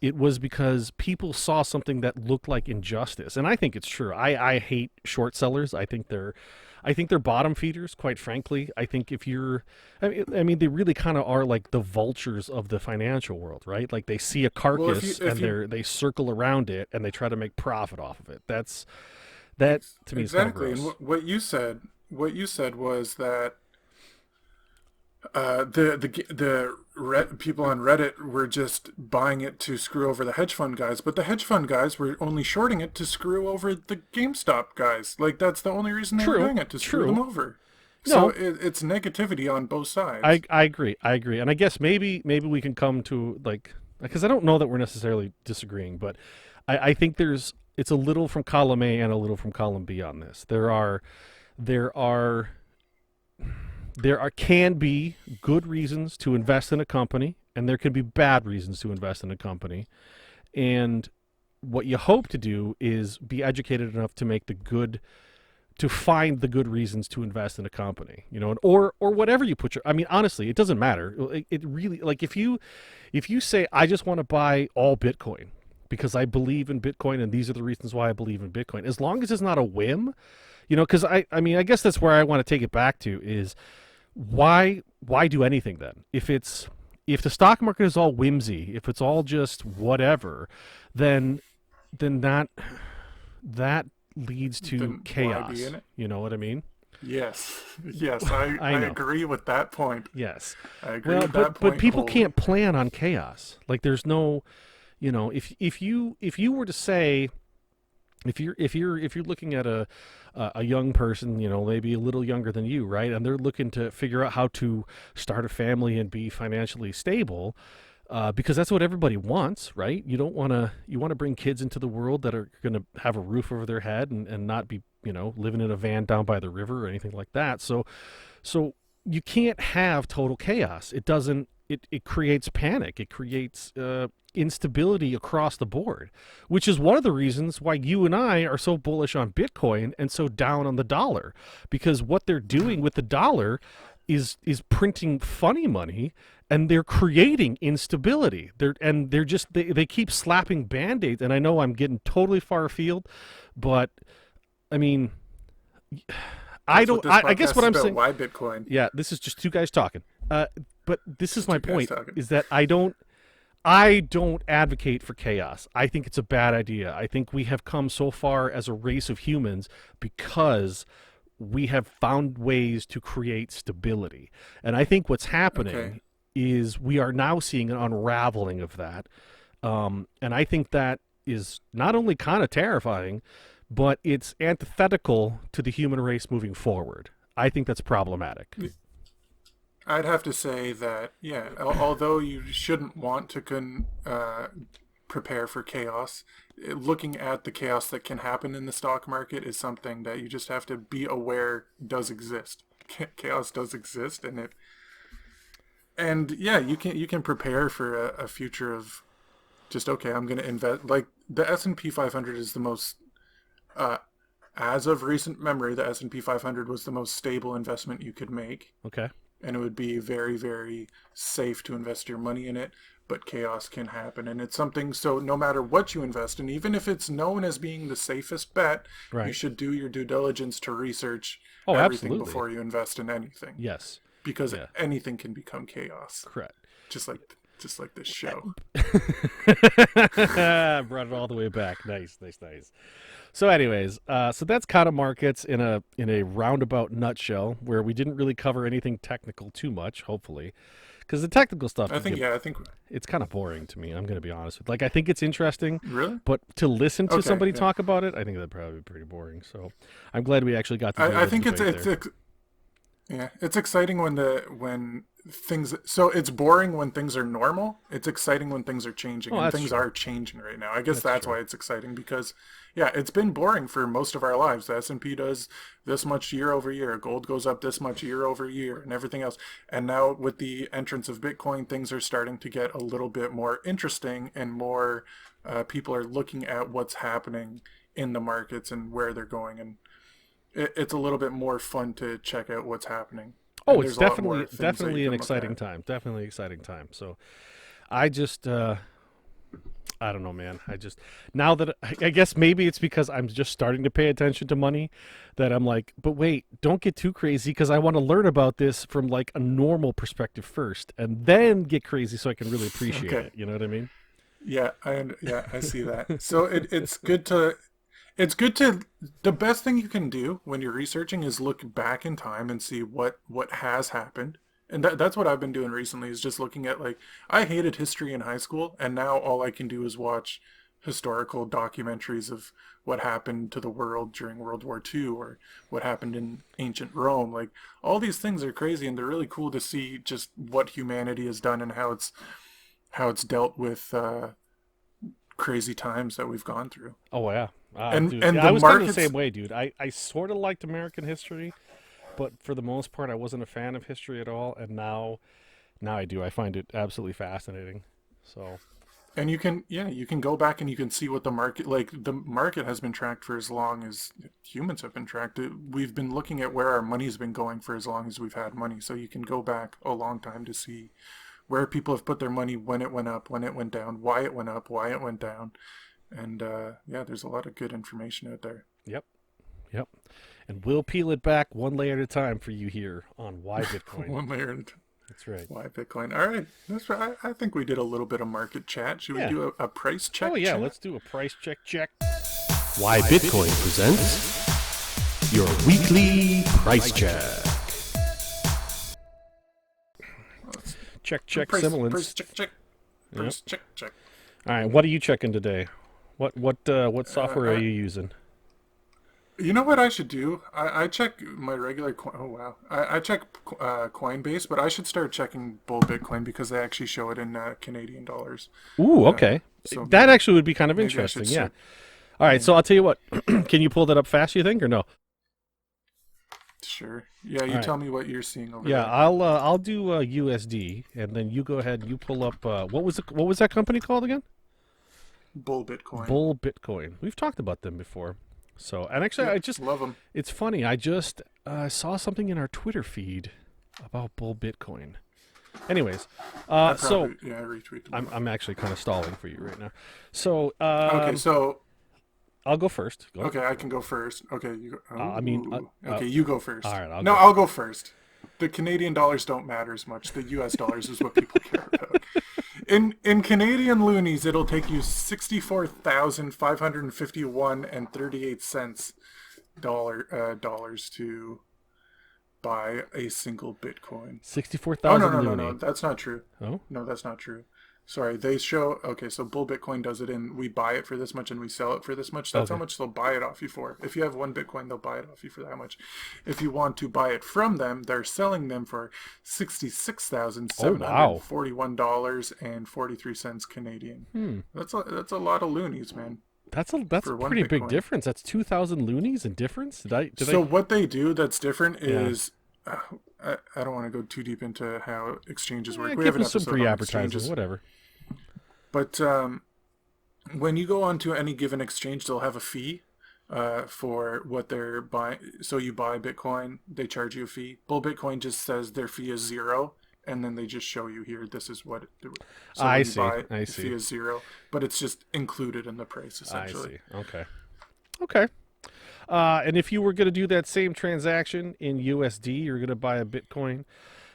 It was because people saw something that looked like injustice, and I think it's true. I hate short sellers. I think they're bottom feeders. Quite frankly, I think if you're, I mean, they really kind of are like the vultures of the financial world, right? Like they see a Well, if you carcass if and you they circle around it and they try to make profit off of it. That to me is kind of exactly, and gross. what you said was that the people on Reddit were just buying it to screw over the hedge fund guys, but the hedge fund guys were only shorting it to screw over the GameStop guys. Like that's the only reason they were True, doing it, to screw them true. over. So No, it's negativity on both I sides. I agree. I agree. And I guess maybe we can come to like because I don't know that we're necessarily disagreeing, but I think it's a little from column A and a little from column B on this. There are there can be good reasons to invest in a company, and there can be bad reasons to invest in a company. And what you hope to do is be educated enough to find the good reasons to invest in a company, or whatever you put your. I mean, honestly, it doesn't matter. It really like if you say I just want to buy all Bitcoin because I believe in Bitcoin and these are the reasons why I believe in Bitcoin. As long as it's not a whim, Because I guess that's where I want to take it back to is why do anything then? If the stock market is all whimsy, if it's all just whatever, then that leads to Then why be chaos. in it? You know what I mean? Yes, yes, I I know. agree with that point. Yes. I agree Well, with that but point people wholly. can't plan on chaos. Like there's no, if you were to say if you're looking at a young person, maybe a little younger than you, right, and they're looking to figure out how to start a family and be financially stable, because that's what everybody wants, right? You want to bring kids into the world that are going to have a roof over their head and not be living in a van down by the river or anything like that. So you can't have total chaos. It doesn't. It creates panic. It creates instability across the board, which is one of the reasons why you and I are so bullish on Bitcoin and so down on the dollar, because what they're doing with the dollar is printing funny money, and they're creating instability. They keep slapping band-aids. And I know I'm getting totally far afield, but I mean, I That's what don't. this I guess podcast what is I'm about. saying. Why Bitcoin? Yeah, this is just two guys talking. But this is Just my two guys point: talking. is that I don't advocate for chaos. I think it's a bad idea. I think we have come so far as a race of humans because we have found ways to create stability. And I think what's Okay. happening is we are now seeing an unraveling of that. And I think that is not only kind of terrifying, but it's antithetical to the human race moving forward. I think that's problematic. I'd have to say that, yeah, although you shouldn't want to prepare for chaos, looking at the chaos that can happen in the stock market is something that you just have to be aware does exist. Chaos does exist, and yeah, you can prepare for a future of just okay. I'm going to invest. Like the S&P 500 is the most, uh, as of recent memory, the S&P 500 was the most stable investment you could make, Okay. and it would be very, very safe to invest your money in it. But chaos can happen, and it's something. So no matter what you invest in, even if it's known as being the safest bet, you Right. should do your due diligence to research Oh, everything absolutely. before you invest in anything, Yes. because Yeah. anything can become chaos, Correct. just like this show. Brought it all the way back. Nice, nice, nice. So, anyways, so that's kind of markets in a roundabout nutshell, where we didn't really cover anything technical too much, hopefully, because the technical stuff I can think get yeah, I think it's kind of boring to me. I'm going to be honest with. Like, I think it's interesting, really but to listen to okay. somebody Yeah, talk about it, I think that'd probably be pretty boring. So, I'm glad we actually got to do a I little think it's debate it's there. yeah, it's exciting when things. So it's boring when things are normal. It's exciting when things are changing, Oh, and that's things true. are changing right now. I guess That's that's true. why it's exciting because, yeah, it's been boring for most of our lives. The S&P does this much year over year. Gold goes up this much year over year, and everything else. And now with the entrance of Bitcoin, things are starting to get a little bit more interesting, and more people are looking at what's happening in the markets and where they're going, and it's a little bit more fun to check out what's happening, Oh, and it's there's a lot more definitely things that you definitely an can look exciting at. time. Definitely exciting time. So, I just I don't know, man. I just now that I guess maybe it's because I'm just starting to pay attention to money that I'm like, but wait, don't get too crazy because I want to learn about this from like a normal perspective first, and then get crazy so I can really appreciate Okay, it. You know what I mean? yeah, I see that. So it's good to the best thing you can do when you're researching is look back in time and see what has happened. And that's what I've been doing recently is just looking at, like, I hated history in high school, and now all I can do is watch historical documentaries of what happened to the world during World War II, or what happened in ancient Rome. Like, all these things are crazy, and they're really cool to see just what humanity has done and how it's dealt with crazy times that we've gone through. Oh yeah, And dude, and I the was kind of the markets. same way, dude. I sort of liked American history, but for the most part, I wasn't a fan of history at all. And now I do. I find it absolutely fascinating. So And you can go back and you can see what the market has been tracked for as long as humans have been tracked. We've been looking at where our money's been going for as long as we've had money. So you can go back a long time to see where people have put their money, when it went up, when it went down, why it went up, why it went down. And yeah, there's a lot of good information out there. yep, Yep. And we'll peel it back one layer at a time for you here on Why Bitcoin. One layer. That's right. Why Bitcoin? All right. That's right. I think we did a little bit of market chat. Should we Yeah. do a price check? Oh, yeah. chat? Let's do a price check. Why Bitcoin presents your weekly price check. Check, Price semblance. check. Price check. All right. What are you checking today? What software are you using? You know what I should do? I check my regular coin. Oh, wow. I check Coinbase, but I should start checking Bull Bitcoin because they actually show it in Canadian dollars. Ooh, okay. So That actually would be kind of maybe I interesting. should Yeah. start- All right. So I'll tell you what. Can you pull that up fast, you think, or no? Sure. Yeah, you right. tell me what you're seeing over Yeah, there. I'll do USD, and then you go ahead and you pull up. What was that company called again? Bull Bitcoin. Bull Bitcoin. We've talked about them before. So, and actually, Yeah, I just love them. it's funny. I just saw something in our Twitter feed about Bull Bitcoin. Anyways, I retweet them. I'm actually kind of stalling for you right now. So Okay, so I'll go first. Go. okay, I can go first. Okay, you go. Okay, you go first. all right, I'll go first. The Canadian dollars don't matter as much. The U.S. dollars is what people care about. In Canadian loonies, it'll take you $64,551.38 dollars to buy a single Bitcoin. 64,000 No. That's not true. Oh, No, that's not true. Sorry, they show, okay, so Bull Bitcoin does it in, we buy it for this much and we sell it for this much. That's Okay. how much they'll buy it off you for. If you have one Bitcoin, they'll buy it off you for that much. If you want to buy it from them, they're selling them for $66,741.43 Canadian. That's a lot of loonies, man. that's a For one pretty big Bitcoin. difference. That's 2,000 loonies in difference. So what they do that's different is, I don't want to go too deep into how exchanges work. We give have an us some episode on pre-advertising, exchanges. whatever. But when you go onto any given exchange, they'll have a fee for what they're buying. So you buy Bitcoin, they charge you a fee. Bull Bitcoin just says their fee is 0, and then they just show you here, this is what. So I when see. you buy, I the see. fee is 0, but it's just included in the price essentially. I see. Okay. And if you were going to do that same transaction in USD, you're going to buy a Bitcoin,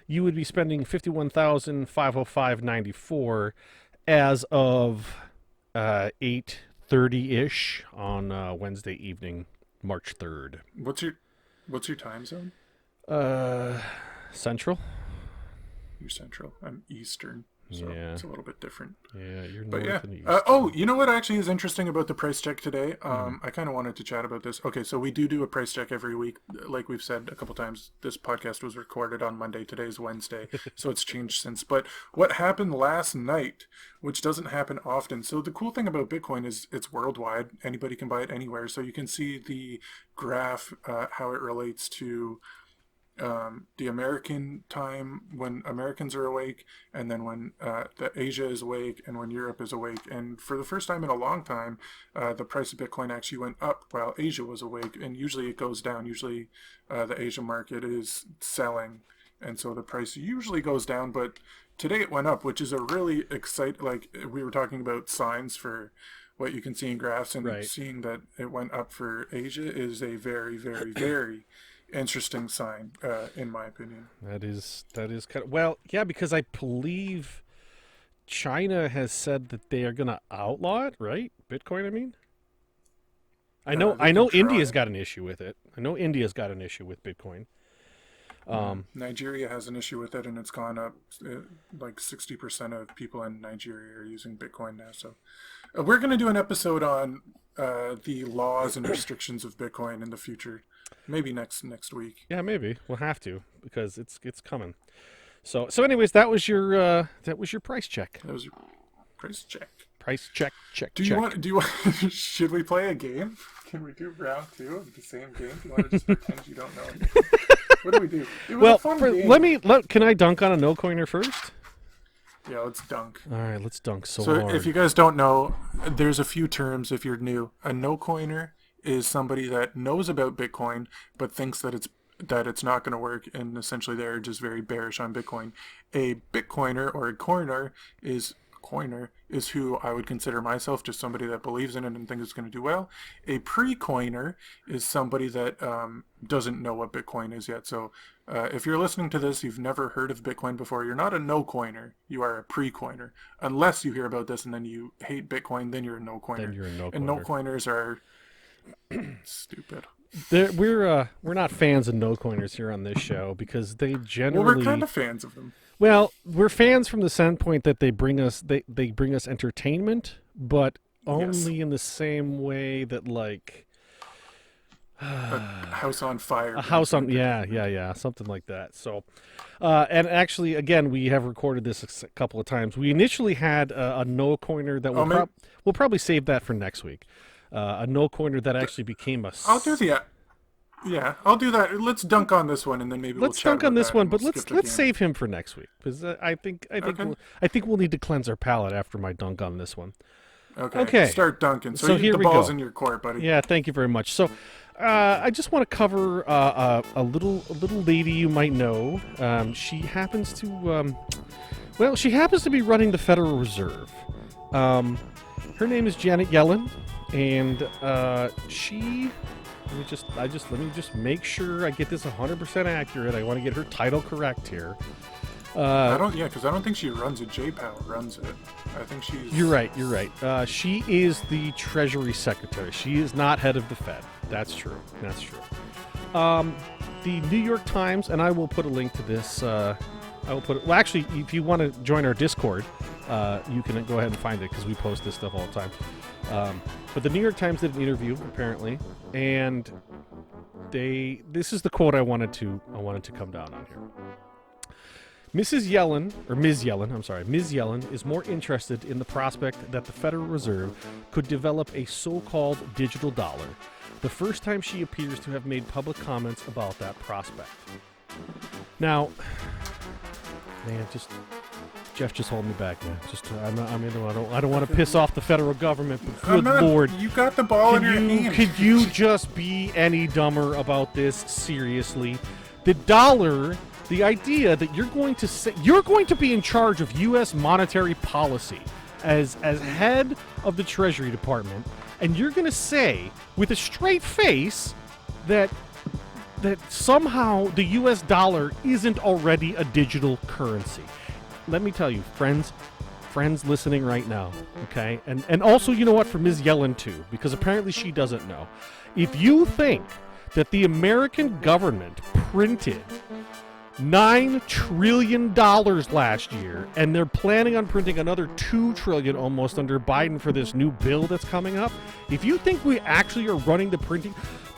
you would be spending $51,505.94 as of 8:30-ish on Wednesday evening, March 3rd. What's your time zone? Central? You're Central. I'm Eastern. So Yeah. it's a little bit different. Yeah, you're But north yeah. and east. You know what actually is interesting about the price check today? I kind of wanted to chat about this. Okay, so we do a price check every week. Like we've said a couple times, this podcast was recorded on Monday. Today's Wednesday, so it's changed since. But what happened last night, which doesn't happen often. So the cool thing about Bitcoin is it's worldwide. Anybody can buy it anywhere. So you can see the graph, how it relates to the American time when Americans are awake, and then when the Asia is awake, and when Europe is awake. And for the first time in a long time, the price of Bitcoin actually went up while Asia was awake. And usually it goes down. Usually the Asia market is selling, and so the price usually goes down. But today it went up, which is a really like we were talking about signs for what you can see in graphs, and Right. seeing that it went up for Asia is a very, very, very interesting sign, in my opinion. That is kind of, well, yeah, because I believe China has said that they are going to outlaw it, right? Bitcoin, I mean. I know They can India's try. got an issue with it. I know India's got an issue with Bitcoin. Nigeria has an issue with it, and it's gone up. Like 60% of people in Nigeria are using Bitcoin now. So we're going to do an episode on the laws and restrictions of Bitcoin in the future. Maybe next week. Yeah, maybe we'll have to because it's coming. So anyways, that was your price check. That was your price check. Price check. Do you want? Should we play a game? Can we do round 2 of the same game? Do you want to just pretend you don't know anything? What do we do? It was a fun game. Can I dunk on a no coiner first? Yeah, let's dunk. All right, let's dunk so So hard. if you guys don't know, there's a few terms if you're new. A no coiner is somebody that knows about Bitcoin but thinks that it's not going to work, and essentially they're just very bearish on Bitcoin. A Bitcoiner or a coiner is coiner is who I would consider myself, just somebody that believes in it and thinks it's going to do well. A pre-coiner is somebody that doesn't know what Bitcoin is yet. So if you're listening to this, you've never heard of Bitcoin before, you're not a no-coiner. You are a pre-coiner. Unless you hear about this and then you hate Bitcoin, then you're a no-coiner. Then you're a no-coiner. And no-coiners are stupid. We're not fans of no-coiners here on this show because they generally... Well, we're kind of fans of them. Well, we're fans from the standpoint that they bring us entertainment, but only in the same way that, like... a house on fire. A house on... Yeah, something like that. So, and actually, again, we have recorded this a couple of times. We initially had a no-coiner that we'll probably save that for next week. A no-coiner that actually became a... I'll do that. Let's dunk on this one, and then maybe let's dunk on this one. But let's save him for next week because I think we'll need to cleanse our palate after my dunk on this one. Okay. Start dunking. So here the ball's in your court, buddy. Yeah, thank you very much. So, I just want to cover a little lady you might know. She happens to be running the Federal Reserve. Her name is Janet Yellen. And let me just make sure I get this 100% accurate. I want to get her title correct here. Because I don't think she runs it. J-Pal runs it. I think she's... You're right. She is the Treasury Secretary. She is not head of the Fed. That's true. The New York Times, and I will put a link to this. Actually, if you want to join our Discord, you can go ahead and find it because we post this stuff all the time. But the New York Times did an interview apparently, and this is the quote I wanted to come down on here. Ms. Yellen is more interested in the prospect that the Federal Reserve could develop a so-called digital dollar, the first time she appears to have made public comments about that prospect. Now, man, Jeff, just hold me back, man. I don't want to piss off the federal government, but good Lord. You got the ball in your hand. Could you just be any dumber about this? Seriously. The dollar, the idea that you're going to be in charge of U.S. monetary policy as head of the Treasury Department, and you're going to say with a straight face that somehow the U.S. dollar isn't already a digital currency. Let me tell you, friends listening right now, okay? And also, you know what, for Ms. Yellen too, because apparently she doesn't know. If you think that the American government printed $9 trillion last year, and they're planning on printing another $2 trillion almost under Biden for this new bill that's coming up, if you think we actually are running the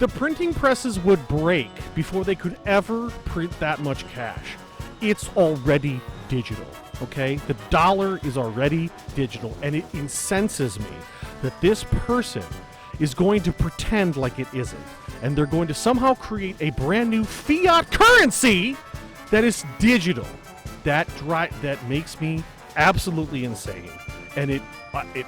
printing presses would break before they could ever print that much cash. It's already digital, okay? The dollar is already digital, and it incenses me that this person is going to pretend like it isn't, and they're going to somehow create a brand new fiat currency that is digital. That makes me absolutely insane, and it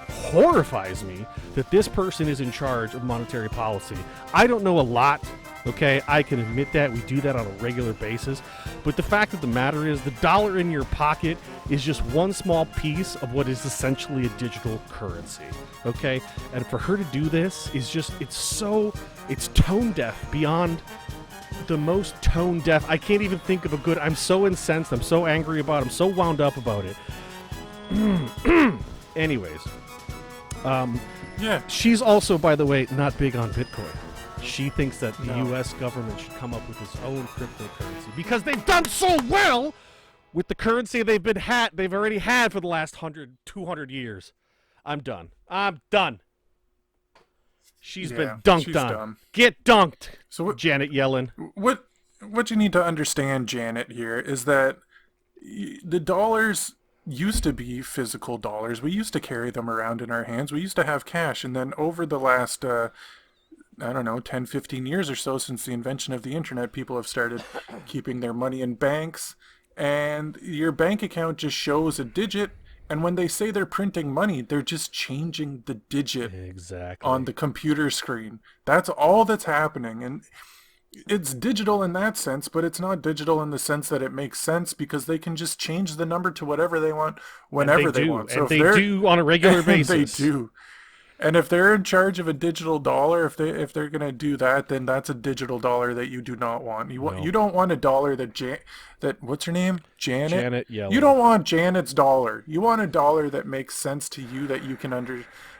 horrifies me that this person is in charge of monetary policy. I don't know a lot, okay? I can admit that. We do that on a regular basis. But the fact of the matter is the dollar in your pocket is just one small piece of what is essentially a digital currency, okay? And for her to do this is just, it's tone deaf beyond the most tone deaf. I can't even think of a good, I'm so incensed, I'm so angry about it, I'm so wound up about it. Anyways, she's also, by the way, not big on Bitcoin. She thinks that the U.S. government should come up with its own cryptocurrency because they've done so well with the currency they've already had for the last 200 years. I'm done. She's been dunked on. Dumb. Get dunked, Janet Yellen. What you need to understand, Janet, here is that the dollars used to be physical dollars. We used to carry them around in our hands. We used to have cash. And then over the last, 10, 15 years or so since the invention of the internet, people have started keeping their money in banks. And your bank account just shows a digit. And when they say they're printing money, they're just changing the digit on the computer screen. That's all that's happening. And it's digital in that sense, but it's not digital in the sense that it makes sense because they can just change the number to whatever they want And they whenever they do, want. So and if they they're do on a regular and they basis. do. And if they're in charge of a digital dollar, if they're gonna do that, then that's a digital dollar that you do not want. No, You don't want a dollar that what's her name? Janet? Janet You Yellen. don't want Janet's dollar. You want a dollar that makes sense to you, that you can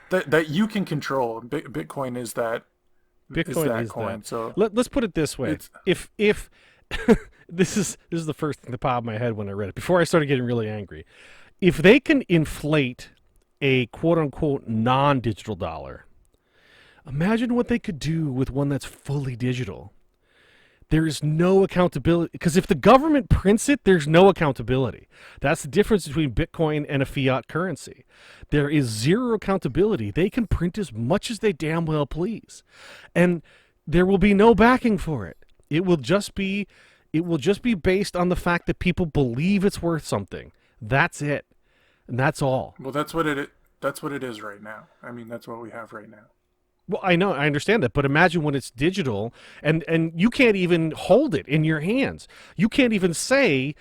that you can control. Bitcoin is Bitcoin that is that. coin. So Let's put it this way: it's if this is the first thing that popped in my head when I read it. Before I started getting really angry, if they can inflate a quote unquote non-digital dollar, imagine what they could do with one that's fully digital. There is no accountability because if the government prints it, there's no accountability. That's the difference between Bitcoin and a fiat currency. There is zero accountability. They can print as much as they damn well please, and there will be no backing for it. It will just be based on the fact that people believe it's worth something. That's it, and that's all. well, that's what it is right now. I mean, that's what we have right now. Well, I know, I understand that, but imagine when it's digital and you can't even hold it in your hands. You can't even say,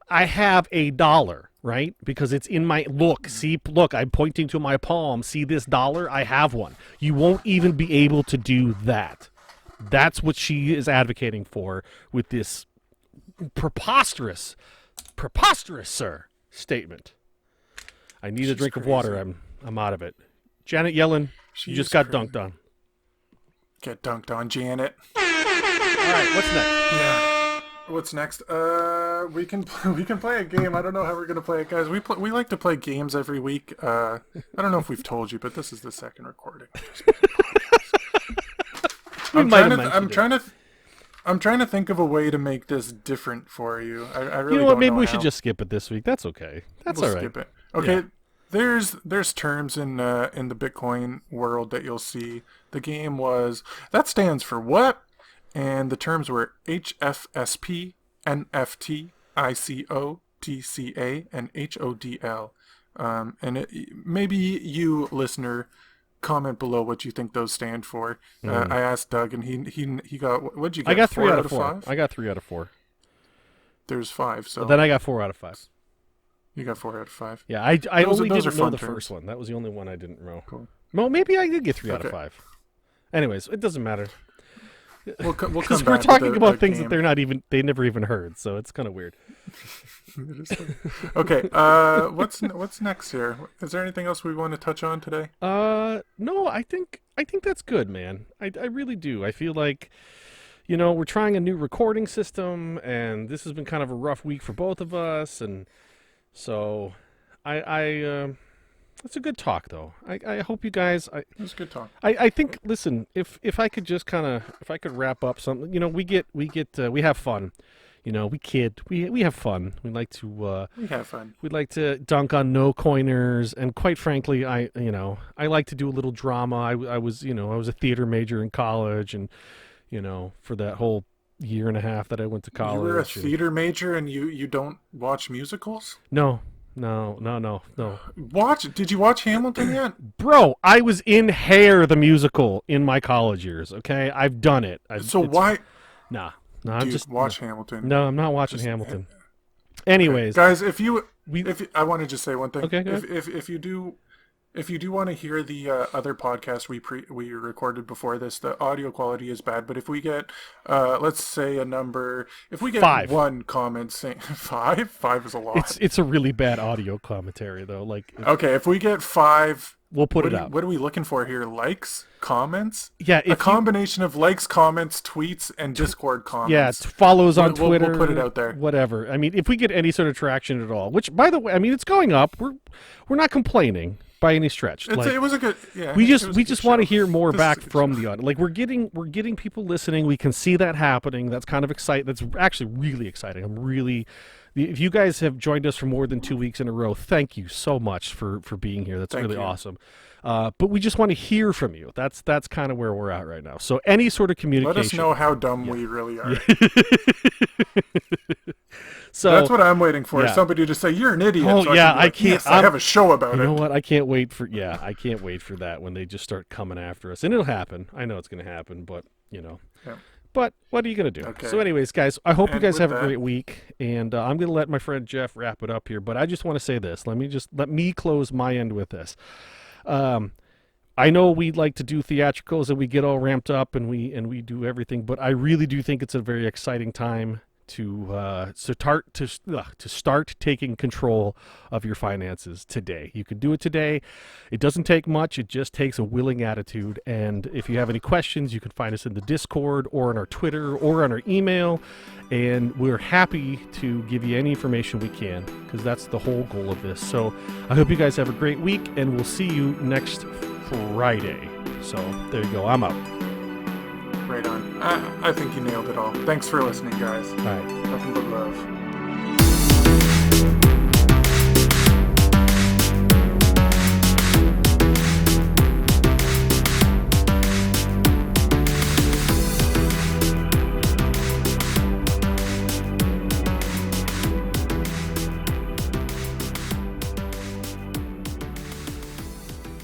"I have a dollar," right? Because it's in my look. See, look, I'm pointing to my palm. See this dollar? I have one. You won't even be able to do that. That's what she is advocating for with this preposterous, sir, statement. I need a She's drink of crazy. water. I'm out of it. Janet Yellen, you just She's got crazy. dunked on. Get dunked on, Janet. All right, what's next? Yeah. What's next? We can play a game. I don't know how we're gonna play it, guys. We like to play games every week. I don't know if we've told you, but this is the second recording. We I'm might trying have to. mentioned I'm it. trying to. I'm trying to think of a way to make this different for you. I really You know what? don't Maybe know we how. should just skip it this week. That's okay. That's We'll all right. skip it. Okay. Yeah. There's terms in the Bitcoin world that you'll see. The game was that stands for what, and the terms were HFSP, NFT, ICO, TCA, and HODL. Maybe you listener comment below what you think those stand for. I asked Doug, and he got what'd you get? I got 3 4 out out of of 4. 5. I got 3 out of 4. There's 5, so Then I got 4 out of 5. you got 4 out of 5. Yeah, I Those are- only those didn't are know fun the terms. first one. That was the only one I didn't know. Cool. Well, maybe I did get 3 out of Okay. 5. Anyways, it doesn't matter. We'll come Because back we're with talking a about things game. that they never even heard, so it's kind of weird. Okay. What's next here? Is there anything else we want to touch on today? No, I think that's good, man. I really do. I feel like, we're trying a new recording system, and this has been kind of a rough week for both of us, and so it's a good talk, though. I hope you guys. It was a good talk. I think. Listen, if I could just if I could wrap up something. We have fun. We have fun. We like to. We have fun. We'd like to dunk on no coiners, and quite frankly, I like to do a little drama. I was a theater major in college, and for that whole year and a half that I went to college. You were a and- theater major and you don't watch musicals? No. Did you watch Hamilton yet? Bro, I was in Hair the musical in my college years. Okay, I've done it. Why? Nah, I'm Dude, just watch Hamilton. No, I'm not watching Hamilton. Anyways, Guys, we I want to just say one thing. Okay, go ahead. If you do want to hear the other podcast we recorded before this, the audio quality is bad. But if we get, let's say a number, if we get 5. one comment saying 5 is a lot. it's a really bad audio commentary though. Like, Okay, if we get 5, we'll put it up. What are we looking for here? Likes, comments? Yeah, A combination of likes, comments, tweets, and Discord comments. Yeah, follows on We'll Twitter. put it out there. Whatever. I mean, if we get any sort of traction at all, which, by the way, I mean, it's going up. We're not complaining by any stretch. It was a good. Yeah. We it was a good just want to show. hear more This is back a good from show. the audience. Like we're getting people listening. We can see that happening. That's kind of exciting. That's actually really exciting. If you guys have joined us for more than 2 weeks in a row, thank you so much for being here. That's Thank really you. awesome. But we just want to hear from you. That's kind of where we're at right now. So any sort of communication. Let us know how dumb we really are. So That's what I'm waiting for. yeah. Is somebody to say you're an idiot. Oh, so yeah, I can be I like, can't- Yes, I have a show about You it. know what? I can't wait for that when they just start coming after us, and it'll happen. I know it's going to happen, but Yeah. But what are you going to do? Okay. So anyways, guys, I hope you And guys with have a that- great week. And I'm going to let my friend Jeff wrap it up here. But I just want to say this. Let me close my end with this. I know we like to do theatricals and we get all ramped up and we do everything, but I really do think it's a very exciting time to start taking control of your finances today. You can do it today. It doesn't take much. It just takes a willing attitude. And if you have any questions, you can find us in the Discord or on our Twitter or on our email. And we're happy to give you any information we can, because that's the whole goal of this. So I hope you guys have a great week, and we'll see you next Friday. So there you go. I'm out. Right on. I think you nailed it all. Thanks for listening, guys. All right. Nothing but love.